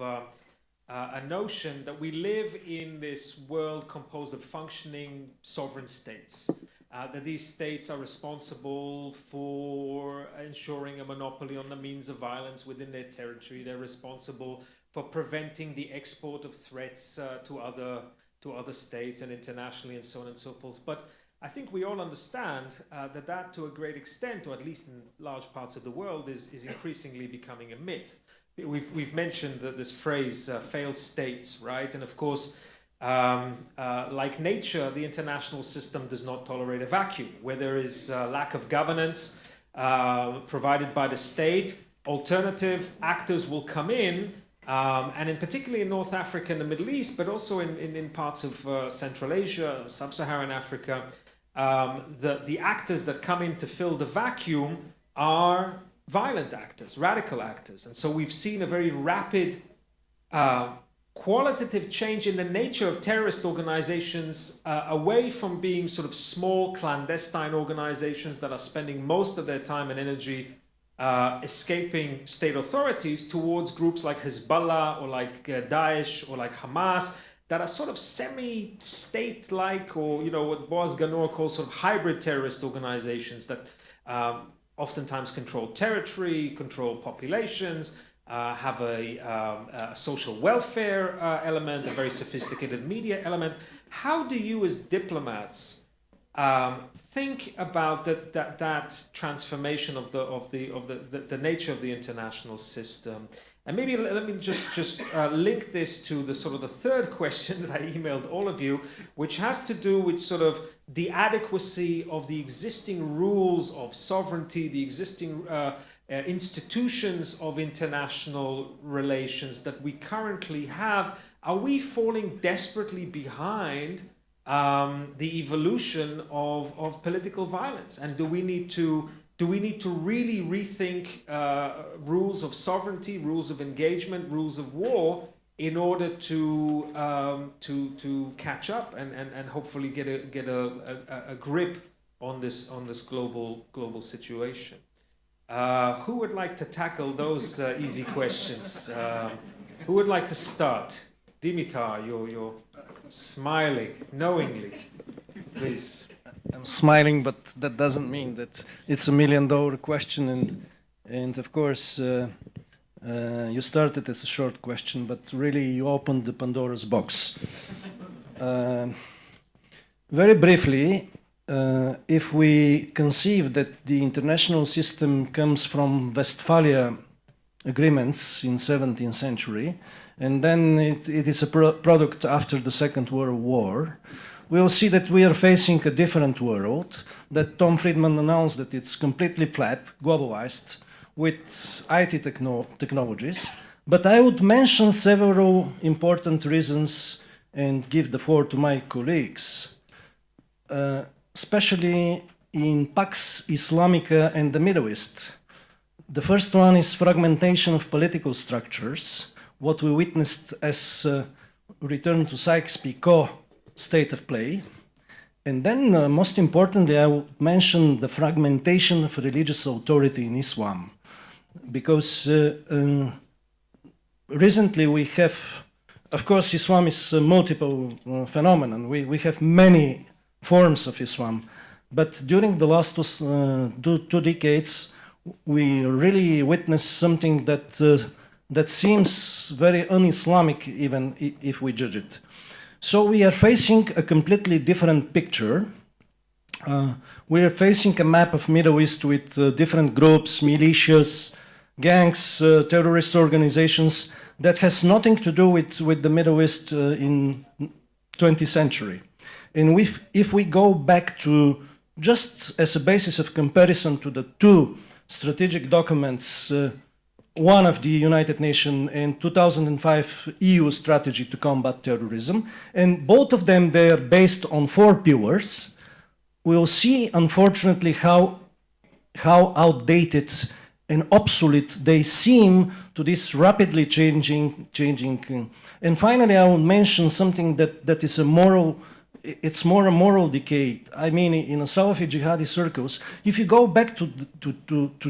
a notion that we live in this world composed of functioning sovereign states. That these states are responsible for ensuring a monopoly on the means of violence within their territory. They're responsible for preventing the export of threats to other states and internationally, and so on and so forth. But I think we all understand that to a great extent, or at least in large parts of the world, is increasingly becoming a myth. We've mentioned this phrase, failed states, right? And of course, like nature, the international system does not tolerate a vacuum. Where there is lack of governance provided by the state, alternative actors will come in, and in particularly in North Africa and the Middle East, but also in parts of Central Asia, Sub-Saharan Africa, the actors that come in to fill the vacuum are violent actors, radical actors. And so we've seen a very rapid qualitative change in the nature of terrorist organizations away from being sort of small clandestine organizations that are spending most of their time and energy escaping state authorities towards groups like Hezbollah or like Daesh or like Hamas that are sort of semi-state-like, or what Borchard calls sort of hybrid terrorist organizations that oftentimes control territory, control populations, have a social welfare element, a very sophisticated media element. How do you as diplomats think about that transformation of the nature of the international system? And maybe let me just link this to the sort of the third question that I emailed all of you, which has to do with sort of the adequacy of the existing rules of sovereignty, the existing institutions of international relations that we currently have. Are we falling desperately behind the evolution of political violence? And do we need to really rethink rules of sovereignty, rules of engagement, rules of war in order to catch up and hopefully get a grip on this global situation? Who would like to tackle those easy questions? Who would like to start? Dimitar, you're smiling knowingly. Please. I'm smiling, but that doesn't mean that it's $1 million question. And of course, you started as a short question, but really you opened the Pandora's box. Very briefly, if we conceive that the international system comes from Westphalia agreements in 17th century, and then it is a product after the Second World War, we will see that we are facing a different world, that Tom Friedman announced that it's completely flat, globalized, with IT technologies. But I would mention several important reasons and give the floor to my colleagues, especially in Pax Islamica and the Middle East. The first one is fragmentation of political structures, what we witnessed as return to Sykes-Picot state of play. And then, most importantly, I would mention the fragmentation of religious authority in Islam. Because recently we have, of course, Islam is a multiple phenomenon. We have many forms of Islam. But during the last two decades, we really witnessed something that seems very un-Islamic, even if we judge it. So we are facing a completely different picture. We are facing a map of Middle East with different groups, militias, gangs, terrorist organizations that has nothing to do with the Middle East in 20th century. And if we go back to, just as a basis of comparison to the two strategic documents, one of the United Nations and 2005 EU strategy to combat terrorism, and both of them, they are based on 4 pillars. We'll see, unfortunately, how outdated and obsolete they seem to this rapidly changing. And finally, I will mention something that is a moral, it's more a moral decay. I mean, in the Salafi jihadi circles, if you go back to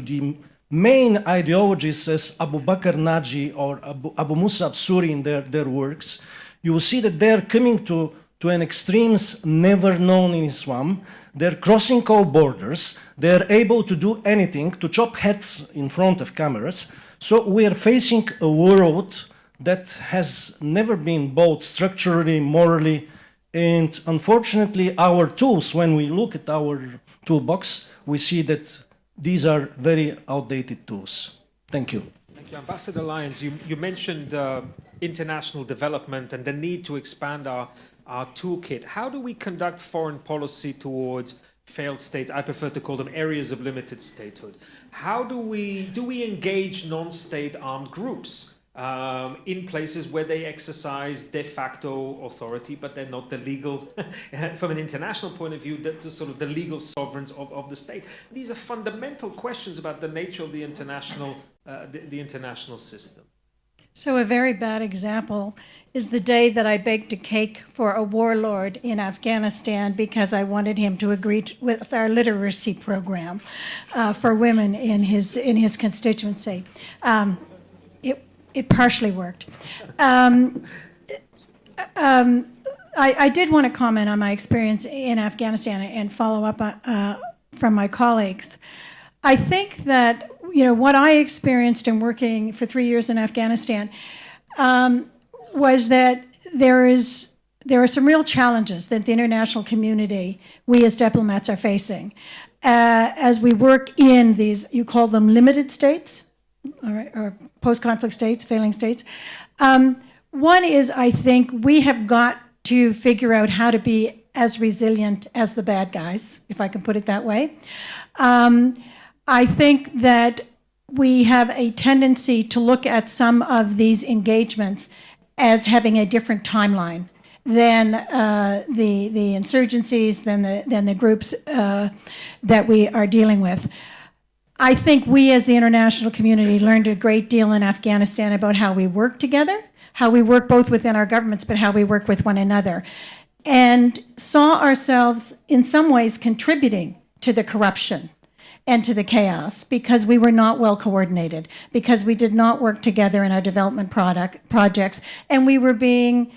the main ideologies as Abu Bakr Naji or Abu Musab Suri in their works, you will see that they're coming to an extremes never known in Islam. They're crossing all borders. They're able to do anything, to chop heads in front of cameras. So we are facing a world that has never been both structurally, morally, and unfortunately our tools, when we look at our toolbox, we see that these are very outdated tools. Thank you. Thank you. Ambassador Lyons, you mentioned international development and the need to expand our toolkit. How do we conduct foreign policy towards failed states? I prefer to call them areas of limited statehood. How do we engage non-state armed groups in places where they exercise de facto authority, but they're not the legal, from an international point of view, the sort of the legal sovereigns of the state? These are fundamental questions about the nature of the international system. So a very bad example is the day that I baked a cake for a warlord in Afghanistan because I wanted him to agree with our literacy program for women in his constituency. It partially worked. I did want to comment on my experience in Afghanistan and follow up from my colleagues. I think that what I experienced in working for 3 years in Afghanistan was that there are some real challenges that the international community, we as diplomats, are facing as we work in these, you call them limited states, all right, or post-conflict states, failing states. One is, I think, we have got to figure out how to be as resilient as the bad guys, if I can put it that way. I think that we have a tendency to look at some of these engagements as having a different timeline than the insurgencies, than the groups that we are dealing with. I think we as the international community learned a great deal in Afghanistan about how we work together, how we work both within our governments, but how we work with one another, and saw ourselves in some ways contributing to the corruption and to the chaos because we were not well coordinated, because we did not work together in our development projects, and we were being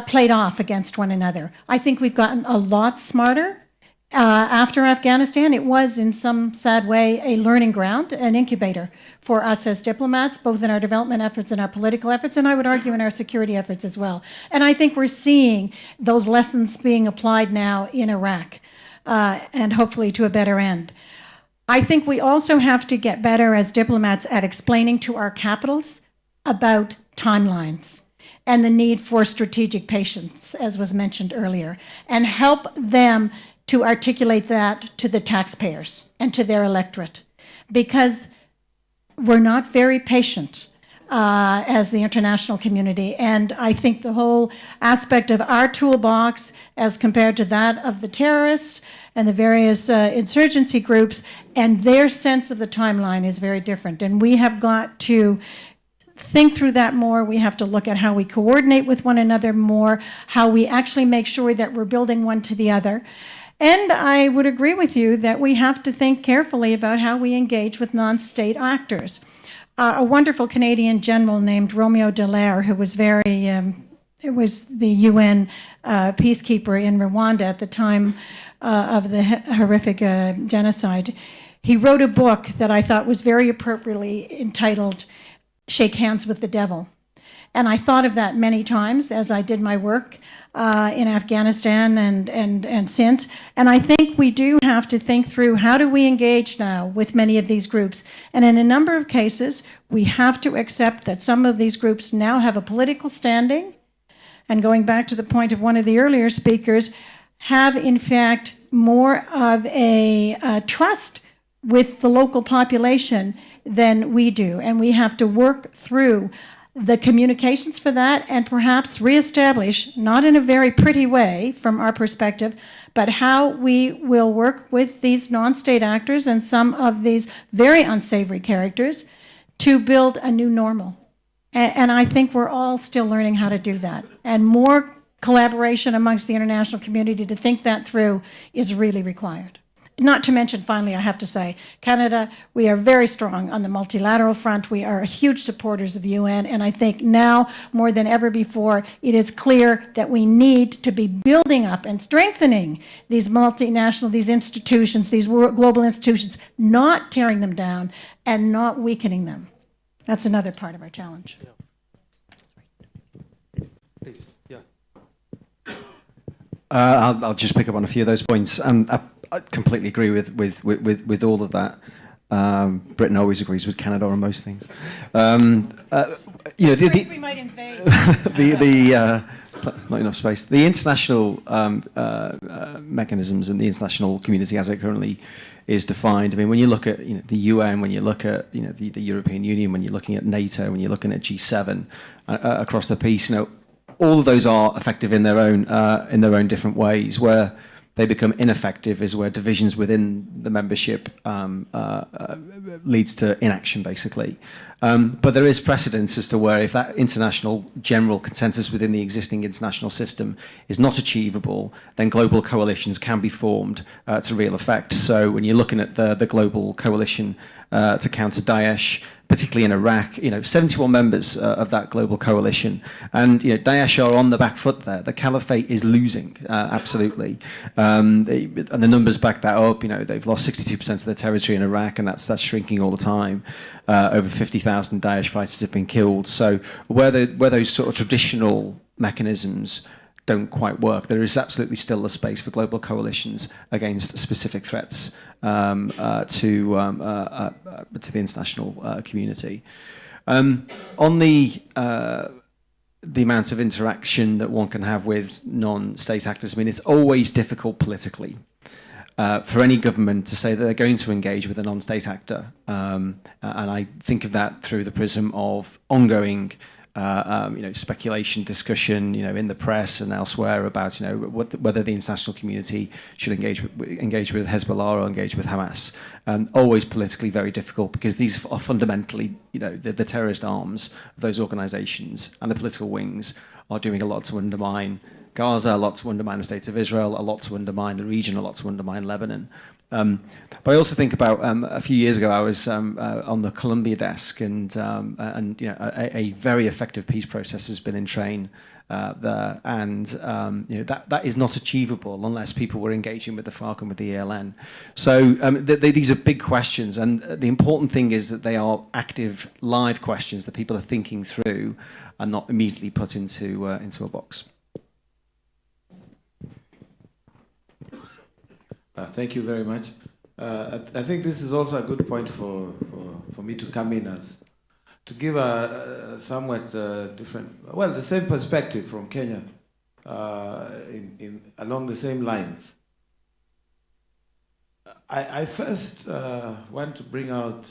played off against one another. I think we've gotten a lot smarter after Afghanistan. It was, in some sad way, a learning ground, an incubator for us as diplomats, both in our development efforts and our political efforts, and I would argue in our security efforts as well. And I think we're seeing those lessons being applied now in Iraq, and hopefully to a better end. I think we also have to get better as diplomats at explaining to our capitals about timelines and the need for strategic patience, as was mentioned earlier, and help them to articulate that to the taxpayers and to their electorate, because we're not very patient as the international community. And I think the whole aspect of our toolbox as compared to that of the terrorists and the various insurgency groups and their sense of the timeline is very different. And we have got to think through that more. We have to look at how we coordinate with one another more, how we actually make sure that we're building one to the other. And I would agree with you that we have to think carefully about how we engage with non-state actors. A wonderful Canadian general named Romeo Dallaire, who was it was the UN peacekeeper in Rwanda at the time of the horrific genocide. He wrote a book that I thought was very appropriately entitled Shake Hands with the Devil. And I thought of that many times as I did my work in Afghanistan and since. And I think we do have to think through how do we engage now with many of these groups. And in a number of cases, we have to accept that some of these groups now have a political standing. And going back to the point of one of the earlier speakers, have in fact more of a trust with the local population than we do. And we have to work through the communications for that and perhaps reestablish, not in a very pretty way from our perspective, but how we will work with these non-state actors and some of these very unsavory characters to build a new normal. And I think we're all still learning how to do that. And more collaboration amongst the international community to think that through is really required. Not to mention, finally, I have to say, Canada, we are very strong on the multilateral front. We are huge supporters of the UN, and I think now, more than ever before, it is clear that we need to be building up and strengthening these multinational, these institutions, these global institutions, not tearing them down and not weakening them. That's another part of our challenge. Please, yeah. I'll just pick up on a few of those points. I completely agree with all of that. Britain always agrees with Canada on most things. You know, we might invade. Not enough space. The international mechanisms and the international community as it currently is defined. I mean, when you look at the UN, when you look at the European Union, when you're looking at NATO, when you're looking at G7 across the piece, all of those are effective in their own different ways. Where they become ineffective is where divisions within the membership leads to inaction, basically. But there is precedence as to where if that international general consensus within the existing international system is not achievable, then global coalitions can be formed to real effect. So when you're looking at the global coalition to counter Daesh, particularly in Iraq, 71 members of that global coalition, and Daesh are on the back foot there. The caliphate is losing, absolutely, and the numbers back that up. They've lost 62% of their territory in Iraq, and that's shrinking all the time. Over 50,000 Daesh fighters have been killed. So where those sort of traditional mechanisms don't quite work, there is absolutely still a space for global coalitions against specific threats to the international community. On the amount of interaction that one can have with non-state actors, I mean, it's always difficult politically for any government to say that they're going to engage with a non-state actor. And I think of that through the prism of ongoing speculation, discussion, in the press and elsewhere about, whether the international community should engage with Hezbollah or engage with Hamas. Always politically very difficult because these are fundamentally, the terrorist arms of those organizations, and the political wings are doing a lot to undermine Gaza, a lot to undermine the state of Israel, a lot to undermine the region, a lot to undermine Lebanon. But I also think about a few years ago I was on the Colombia desk, and a very effective peace process has been in train there, and that is not achievable unless people were engaging with the FARC and with the ELN. So these are big questions, and the important thing is that they are active, live questions that people are thinking through and not immediately put into a box. Thank you very much. I think this is also a good point for me to come in to give a somewhat different, well, the same perspective from Kenya along the same lines. I first want to bring out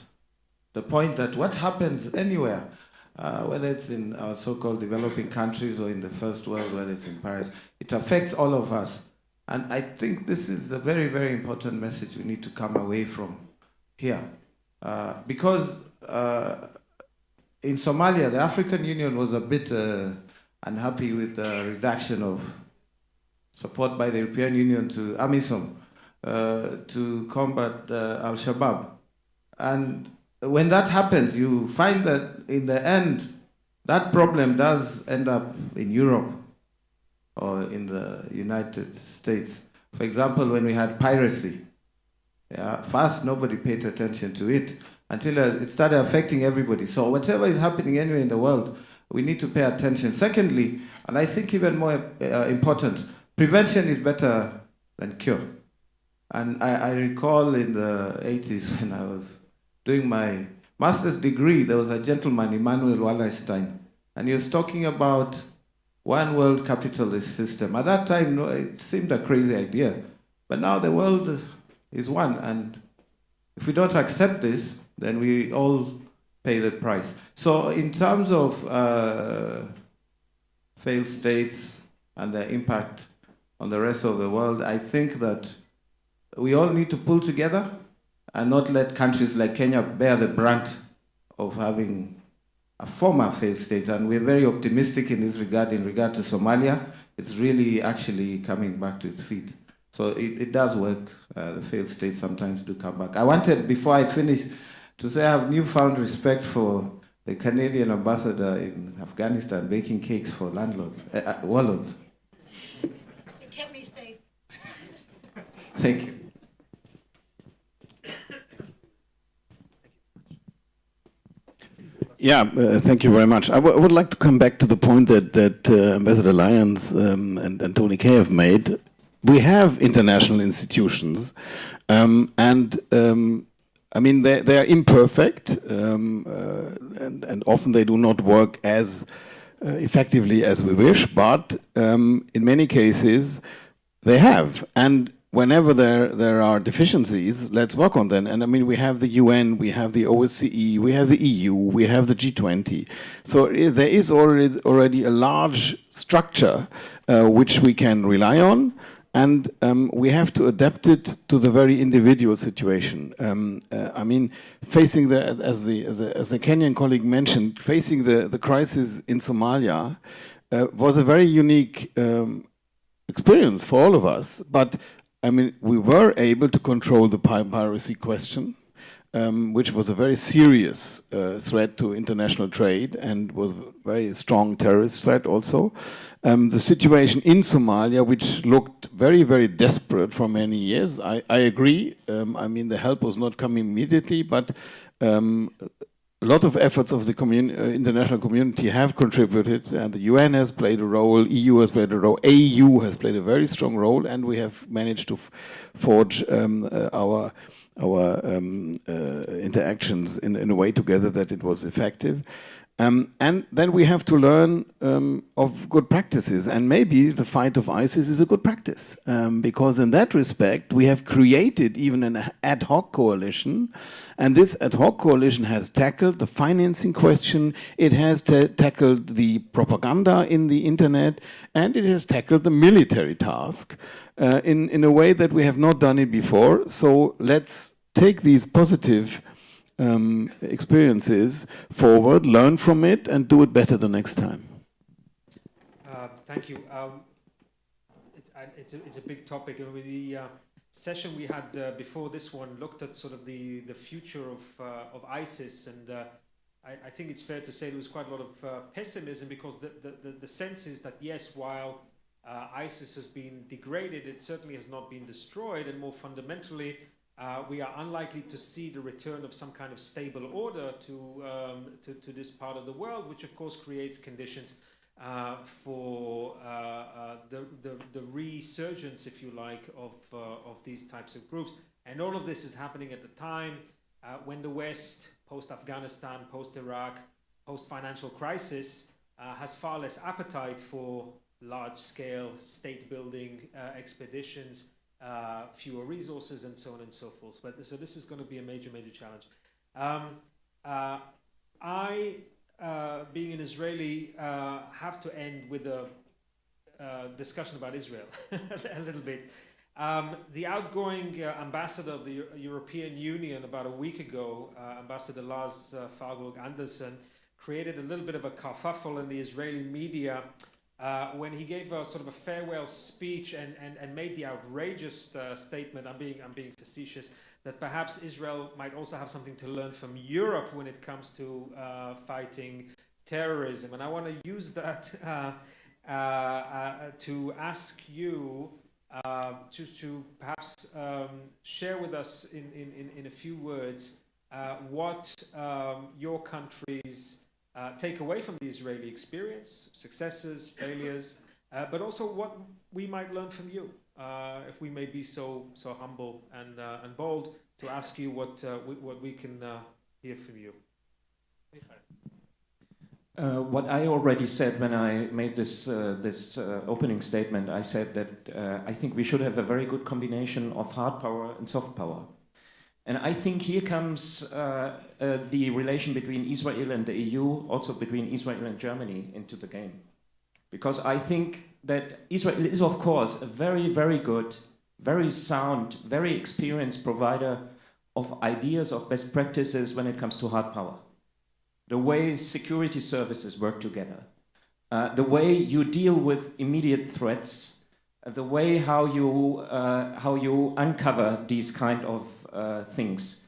the point that what happens anywhere, whether it's in our so-called developing countries or in the first world, whether it's in Paris, it affects all of us. And I think this is a very, very important message we need to come away from here. Because in Somalia, the African Union was a bit unhappy with the reduction of support by the European Union to AMISOM to combat Al-Shabaab. And when that happens, you find that in the end, that problem does end up in Europe or in the United States. For example, when we had piracy, first nobody paid attention to it until it started affecting everybody. So whatever is happening anywhere in the world, we need to pay attention. Secondly, and I think even more important, prevention is better than cure. And I recall in the 80s when I was doing my master's degree, there was a gentleman, Emanuel Wallerstein, and he was talking about one world capitalist system. At that time, it seemed a crazy idea. But now the world is one. And if we don't accept this, then we all pay the price. So in terms of failed states and their impact on the rest of the world, I think that we all need to pull together and not let countries like Kenya bear the brunt of having a former failed state, and we're very optimistic in this regard. In regard to Somalia, it's really actually coming back to its feet. So it does work. The failed states sometimes do come back. I wanted, before I finish, to say I have newfound respect for the Canadian ambassador in Afghanistan baking cakes for landlords, warlords. It kept me safe. Thank you. Yeah, thank you very much. I would like to come back to the point that Ambassador Lyons and Tony Kay have made. We have international institutions, and I mean they are imperfect, and often they do not work as effectively as we wish. But in many cases, they have. And whenever there are deficiencies, let's work on them. And I mean, we have the UN, we have the OSCE, we have the EU, we have the G20. So there is already a large structure which we can rely on. and we have to adapt it to the very individual situation. I mean, facing as the Kenyan colleague mentioned, facing the crisis in Somalia was a very unique experience for all of us. But I mean, we were able to control the piracy question, which was a very serious threat to international trade and was a very strong terrorist threat also. The situation in Somalia, which looked very, very desperate for many years, I agree. I mean, the help was not coming immediately, but a lot of efforts of the international community have contributed, and the UN has played a role, EU has played a role, AU has played a very strong role, and we have managed to forge our interactions in a way together that it was effective. And then we have to learn of good practices, and maybe the fight of ISIS is a good practice, because in that respect we have created even an ad hoc coalition, and this ad hoc coalition has tackled the financing question, it has tackled the propaganda in the internet, and it has tackled the military task in a way that we have not done it before. So let's take these positive experiences forward, learn from it, and do it better the next time. Thank you. It's a big topic. The session we had before this one looked at sort of the future of ISIS, and I think it's fair to say there was quite a lot of pessimism, because the sense is that yes, while ISIS has been degraded, it certainly has not been destroyed, and more fundamentally, we are unlikely to see the return of some kind of stable order to this part of the world, which of course creates conditions for the resurgence, if you like, of these types of groups. And all of this is happening at the time when the West, post-Afghanistan, post-Iraq, post-financial crisis, has far less appetite for large-scale state-building expeditions, fewer resources, and so on and so forth. So this is going to be a major, major challenge. I, being an Israeli, have to end with a discussion about Israel a little bit. The outgoing ambassador of the European Union about a week ago, Ambassador Lars Fargog Andersen, created a little bit of a kerfuffle in the Israeli media when he gave a sort of a farewell speech and made the outrageous statement, I'm being facetious, that perhaps Israel might also have something to learn from Europe when it comes to fighting terrorism. And I want to use that to ask you to perhaps share with us in a few words what your country's take away from the Israeli experience, successes, failures, but also what we might learn from you, if we may be so humble and bold to ask you what we can hear from you. What I already said when I made this opening statement, I said that I think we should have a very good combination of hard power and soft power. And I think here comes the relation between Israel and the EU, also between Israel and Germany, into the game. Because I think that Israel is, of course, a very, very good, very sound, very experienced provider of ideas, of best practices when it comes to hard power. The way security services work together, the way you deal with immediate threats, the way how you uncover these kind of things.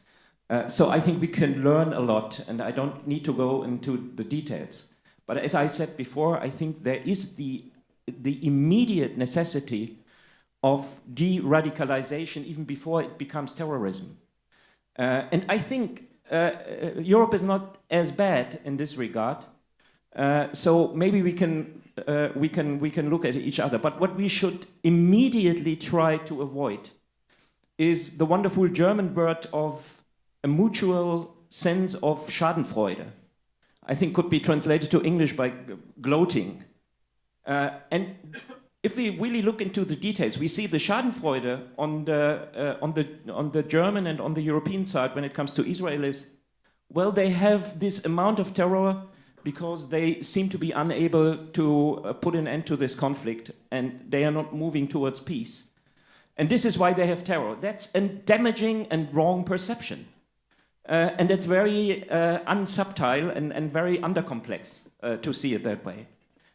So I think we can learn a lot, and I don't need to go into the details. But as I said before, I think there is the immediate necessity of de-radicalization even before it becomes terrorism. And I think Europe is not as bad in this regard. So maybe we can look at each other. But what we should immediately try to avoid is the wonderful German word of a mutual sense of Schadenfreude. I think could be translated to English by gloating. And if we really look into the details, we see the Schadenfreude on the German and on the European side when it comes to Israel is, well, they have this amount of terror because they seem to be unable to put an end to this conflict, and they are not moving towards peace. And this is why they have terror. That's a damaging and wrong perception. And it's very unsubtle and very undercomplex to see it that way.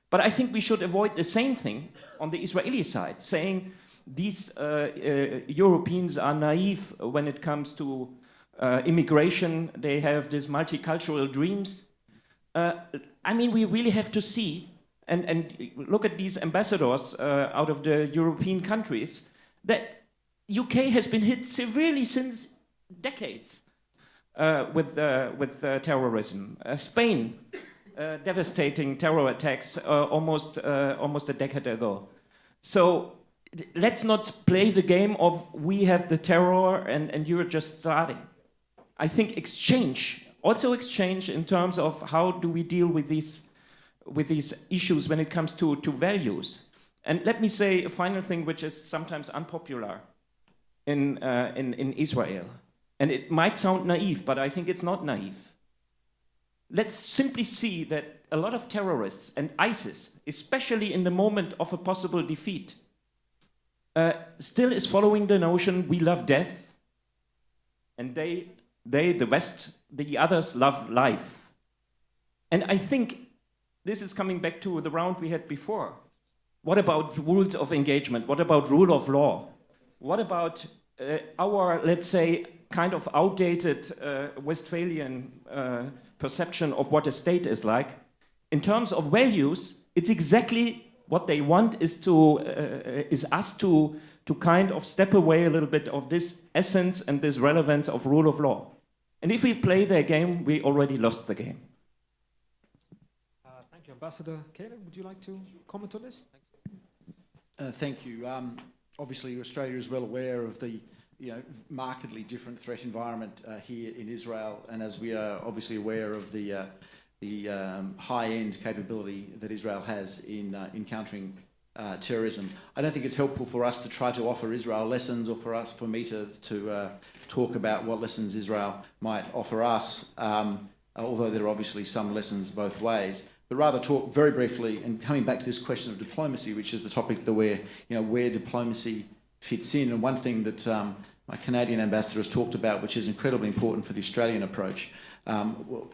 But I think we should avoid the same thing on the Israeli side, saying these Europeans are naive when it comes to immigration. They have these multicultural dreams. I mean, we really have to see and look at these ambassadors out of the European countries that UK has been hit severely since decades with terrorism. Spain, devastating terror attacks almost a decade ago. So let's not play the game of we have the terror and you're just starting. I think exchange in terms of how do we deal with these issues when it comes to values. And let me say a final thing which is sometimes unpopular in Israel. And it might sound naive, but I think it's not naive. Let's simply see that a lot of terrorists and ISIS, especially in the moment of a possible defeat, still is following the notion we love death, and they, the West, the others love life. And I think this is coming back to the round we had before. What about rules of engagement? What about rule of law? What about our, let's say, kind of outdated Westphalian perception of what a state is like? In terms of values, it's exactly what they want is us to kind of step away a little bit of this essence and this relevance of rule of law. And if we play their game, we already lost the game. Thank you. Ambassador Cannan, would you like to comment on this? Thank you. Obviously, Australia is well aware of the markedly different threat environment here in Israel, and as we are obviously aware of the high-end capability that Israel has in countering terrorism. I don't think it's helpful for us to try to offer Israel lessons, or for me to talk about what lessons Israel might offer us, although there are obviously some lessons both ways. But rather talk very briefly, and coming back to this question of diplomacy, which is the topic that where diplomacy fits in. And one thing that my Canadian ambassador has talked about, which is incredibly important for the Australian approach,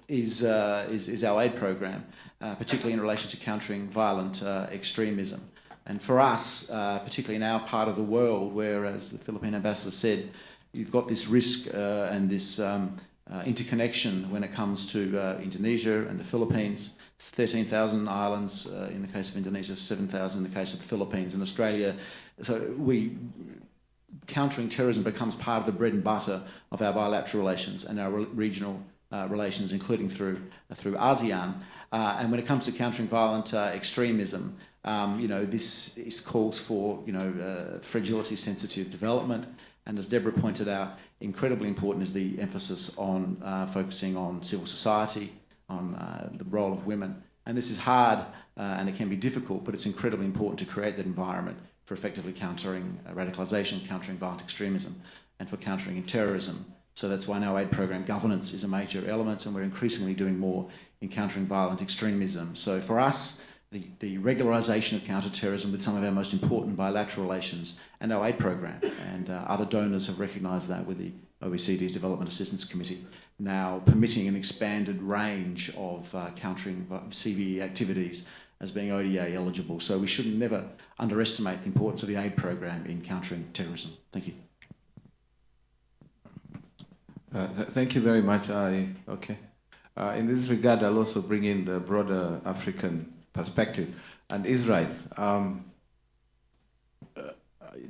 is our aid program, particularly in relation to countering violent extremism. And for us, particularly in our part of the world, where, as the Philippine ambassador said, you've got this risk and this interconnection when it comes to Indonesia and the Philippines. It's 13,000 islands in the case of Indonesia, 7,000 in the case of the Philippines and Australia. So countering terrorism becomes part of the bread and butter of our bilateral relations and our regional relations, including through ASEAN. And when it comes to countering violent extremism, this calls for fragility-sensitive development. And as Deborah pointed out, incredibly important is the emphasis on focusing on civil society, on the role of women. And this is hard and it can be difficult, but it's incredibly important to create that environment for effectively countering radicalisation, countering violent extremism, and for countering terrorism. So that's why in our aid program, governance is a major element, and we're increasingly doing more in countering violent extremism. So for us, the regularisation of counter-terrorism with some of our most important bilateral relations and our aid program, and other donors have recognised that with the OECD's Development Assistance Committee, now permitting an expanded range of countering CVE activities as being ODA eligible. So we should never underestimate the importance of the aid program in countering terrorism. Thank you. Thank you very much. In this regard, I'll also bring in the broader African perspective and Israel.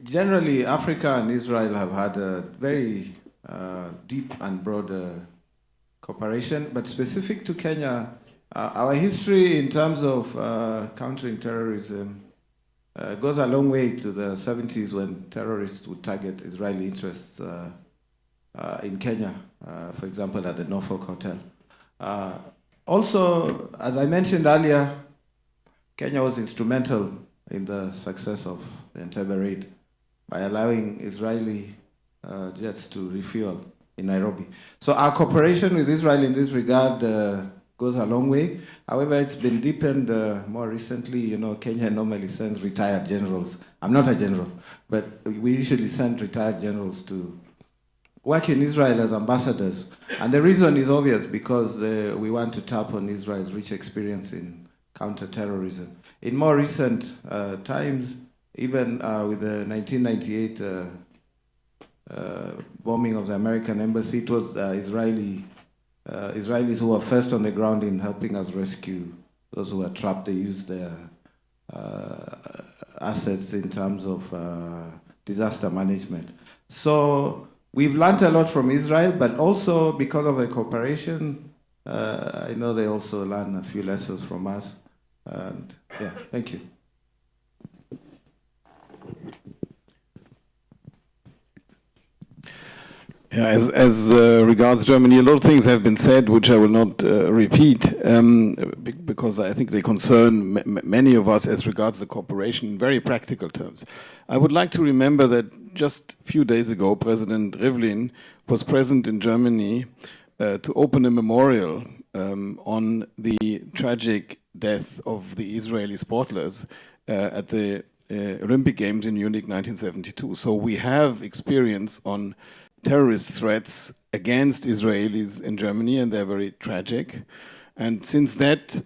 Generally, Africa and Israel have had a very deep and broad cooperation, but specific to Kenya, our history in terms of countering terrorism goes a long way to the 70s, when terrorists would target Israeli interests in Kenya, for example, at the Norfolk Hotel. Also, as I mentioned earlier, Kenya was instrumental in the success of the Entebbe raid by allowing Israeli jets to refuel in Nairobi. So our cooperation with Israel in this regard goes a long way. However, it's been deepened more recently. You know, Kenya normally sends retired generals. I'm not a general, but we usually send retired generals to work in Israel as ambassadors. And the reason is obvious, because we want to tap on Israel's rich experience in counter-terrorism. In more recent times, even with the 1998 bombing of the American embassy, it was Israelis who were first on the ground in helping us rescue those who were trapped. They used their assets in terms of disaster management. So we've learned a lot from Israel, but also because of the cooperation, I know they also learn a few lessons from us. And yeah, thank you. Yeah, as regards Germany, a lot of things have been said, which I will not repeat, because I think they concern many of us as regards the cooperation in very practical terms. I would like to remember that just a few days ago, President Rivlin was present in Germany to open a memorial on the tragic death of the Israeli sportlers at the Olympic Games in Munich 1972. So we have experience on terrorist threats against Israelis in Germany, and they're very tragic. And since that,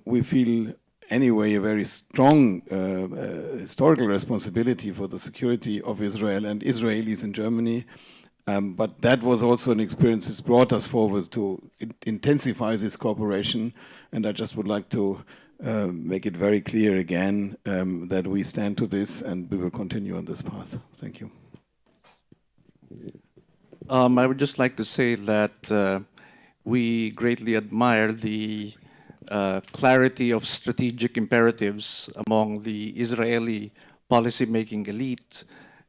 we feel anyway a very strong historical responsibility for the security of Israel and Israelis in Germany. But that was also an experience that brought us forward to intensify this cooperation. And I just would like to make it very clear again that we stand to this and we will continue on this path. Thank you. I would just like to say that we greatly admire the clarity of strategic imperatives among the Israeli policy-making elite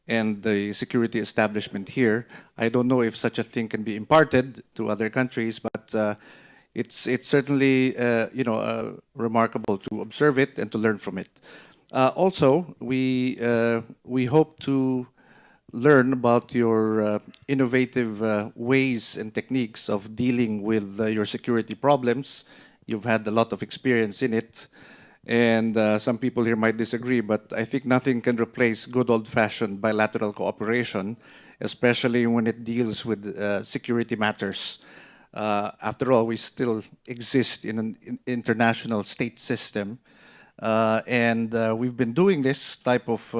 and the security establishment here. I don't know if such a thing can be imparted to other countries, but it's certainly remarkable to observe it and to learn from it. Also, we hope to learn about your innovative ways and techniques of dealing with your security problems. You've had a lot of experience in it, and some people here might disagree, but I think nothing can replace good old-fashioned bilateral cooperation, especially when it deals with security matters. After all, we still exist in an international state system, and we've been doing this type of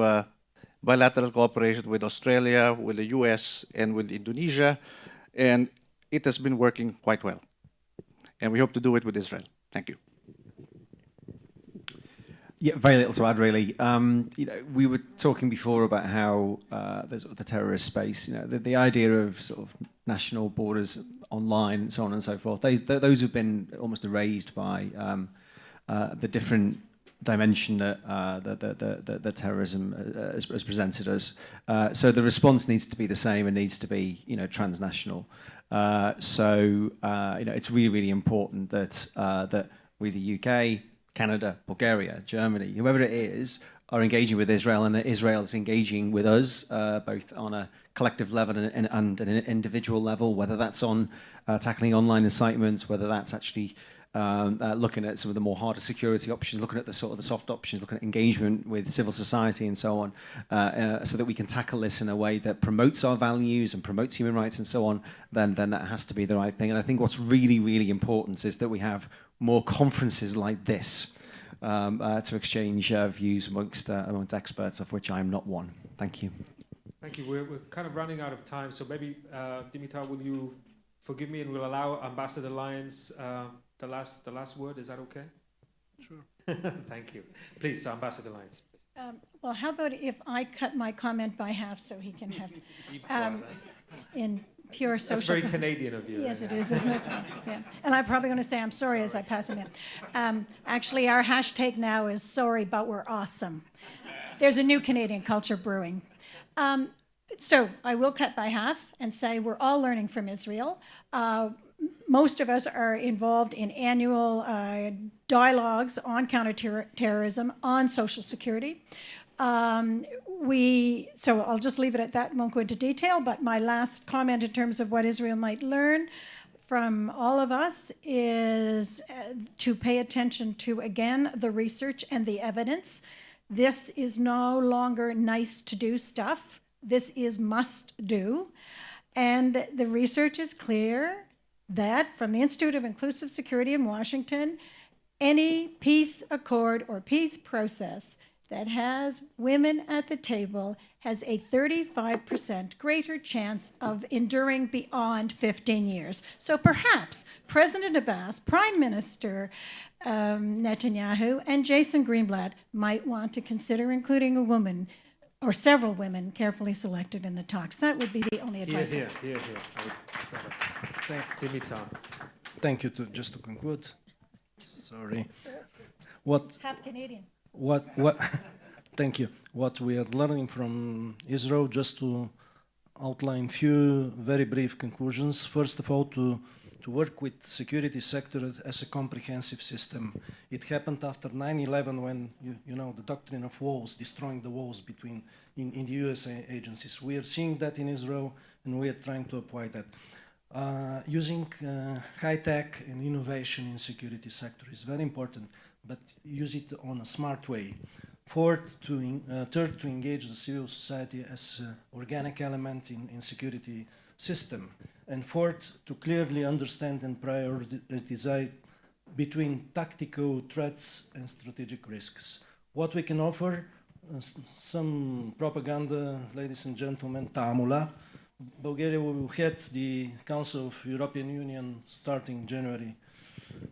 bilateral cooperation with Australia, with the US, and with Indonesia, and it has been working quite well. And we hope to do it with Israel. Thank you. Yeah, very little to add, really. We were talking before about how there's the terrorist space. The idea of sort of national borders online and so on and so forth. Those have been almost erased by the different dimension that terrorism has presented us. So the response needs to be the same and needs to be, transnational. It's really, really important that we, the UK, Canada, Bulgaria, Germany, whoever it is, are engaging with Israel, and that Israel is engaging with us, both on a collective level and an individual level, whether that's on tackling online incitements, whether that's actually looking at some of the more harder security options, looking at the sort of the soft options, looking at engagement with civil society and so on, so that we can tackle this in a way that promotes our values and promotes human rights and so on, then that has to be the right thing. And I think what's really, really important is that we have more conferences like this to exchange views amongst experts, of which I'm not one. Thank you. Thank you. We're kind of running out of time, so maybe, Dimitar, will you forgive me and we'll allow Ambassador Lyons the last word. Is that okay? Sure. Thank you. Please, Ambassador Lyons. Well, how about if I cut my comment by half so he can have in pure social. That's very Canadian of you. Yes, it is, isn't it? Yeah. And I'm probably going to say I'm sorry as I pass him in. Actually, our hashtag now is sorry, but we're awesome. There's a new Canadian culture brewing. So I will cut by half and say we're all learning from Israel. Most of us are involved in annual dialogues on counterterrorism, on social security. So I'll just leave it at that, won't go into detail, but my last comment in terms of what Israel might learn. from all of us is to pay attention to, again, the research and the evidence. This is no longer nice to do stuff. This is must do. And the research is clear that from the Institute of Inclusive Security in Washington, any peace accord or peace process that has women at the table has a 35% greater chance of enduring beyond 15 years. So perhaps President Abbas, Prime Minister Netanyahu, and Jason Greenblatt might want to consider including a woman or several women carefully selected in the talks. That would be the only advice. Here. Dimitar. Thank you. Just to conclude. Sorry. Half Canadian. Thank you. What we are learning from Israel, just to outline few very brief conclusions. First of all, to work with security sector as a comprehensive system. It happened after 9/11 when, you know, the doctrine of walls, destroying the walls between in the US agencies. We are seeing that in Israel, and we are trying to apply that. Using high tech and innovation in security sector is very important, but use it on a smart way. Third, to engage the civil society as an organic element in security system. And fourth, to clearly understand and prioritize between tactical threats and strategic risks. What we can offer, some propaganda, ladies and gentlemen, Tamula. Bulgaria will head the Council of European Union starting January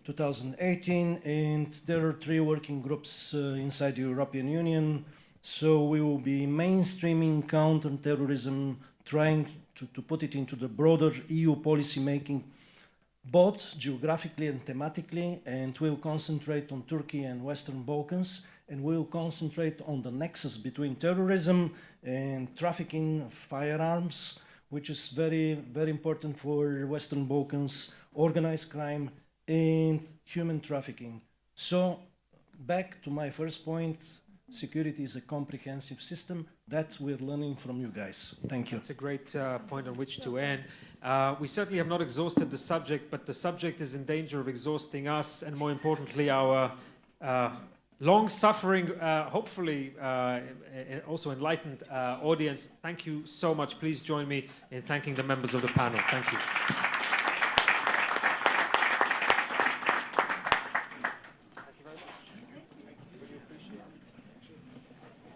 2018, and there are 3 working groups inside the European Union. So we will be mainstreaming counter-terrorism, trying to put it into the broader EU policy making, both geographically and thematically, and we'll concentrate on Turkey and Western Balkans, and we'll concentrate on the nexus between terrorism and trafficking of firearms, which is very, very important for Western Balkans, organized crime, and human trafficking. So, back to my first point, security is a comprehensive system that we're learning from you guys. Thank you. That's a great point on which to end. We certainly have not exhausted the subject, but the subject is in danger of exhausting us, and more importantly, our long-suffering, hopefully also enlightened audience. Thank you so much. Please join me in thanking the members of the panel. Thank you.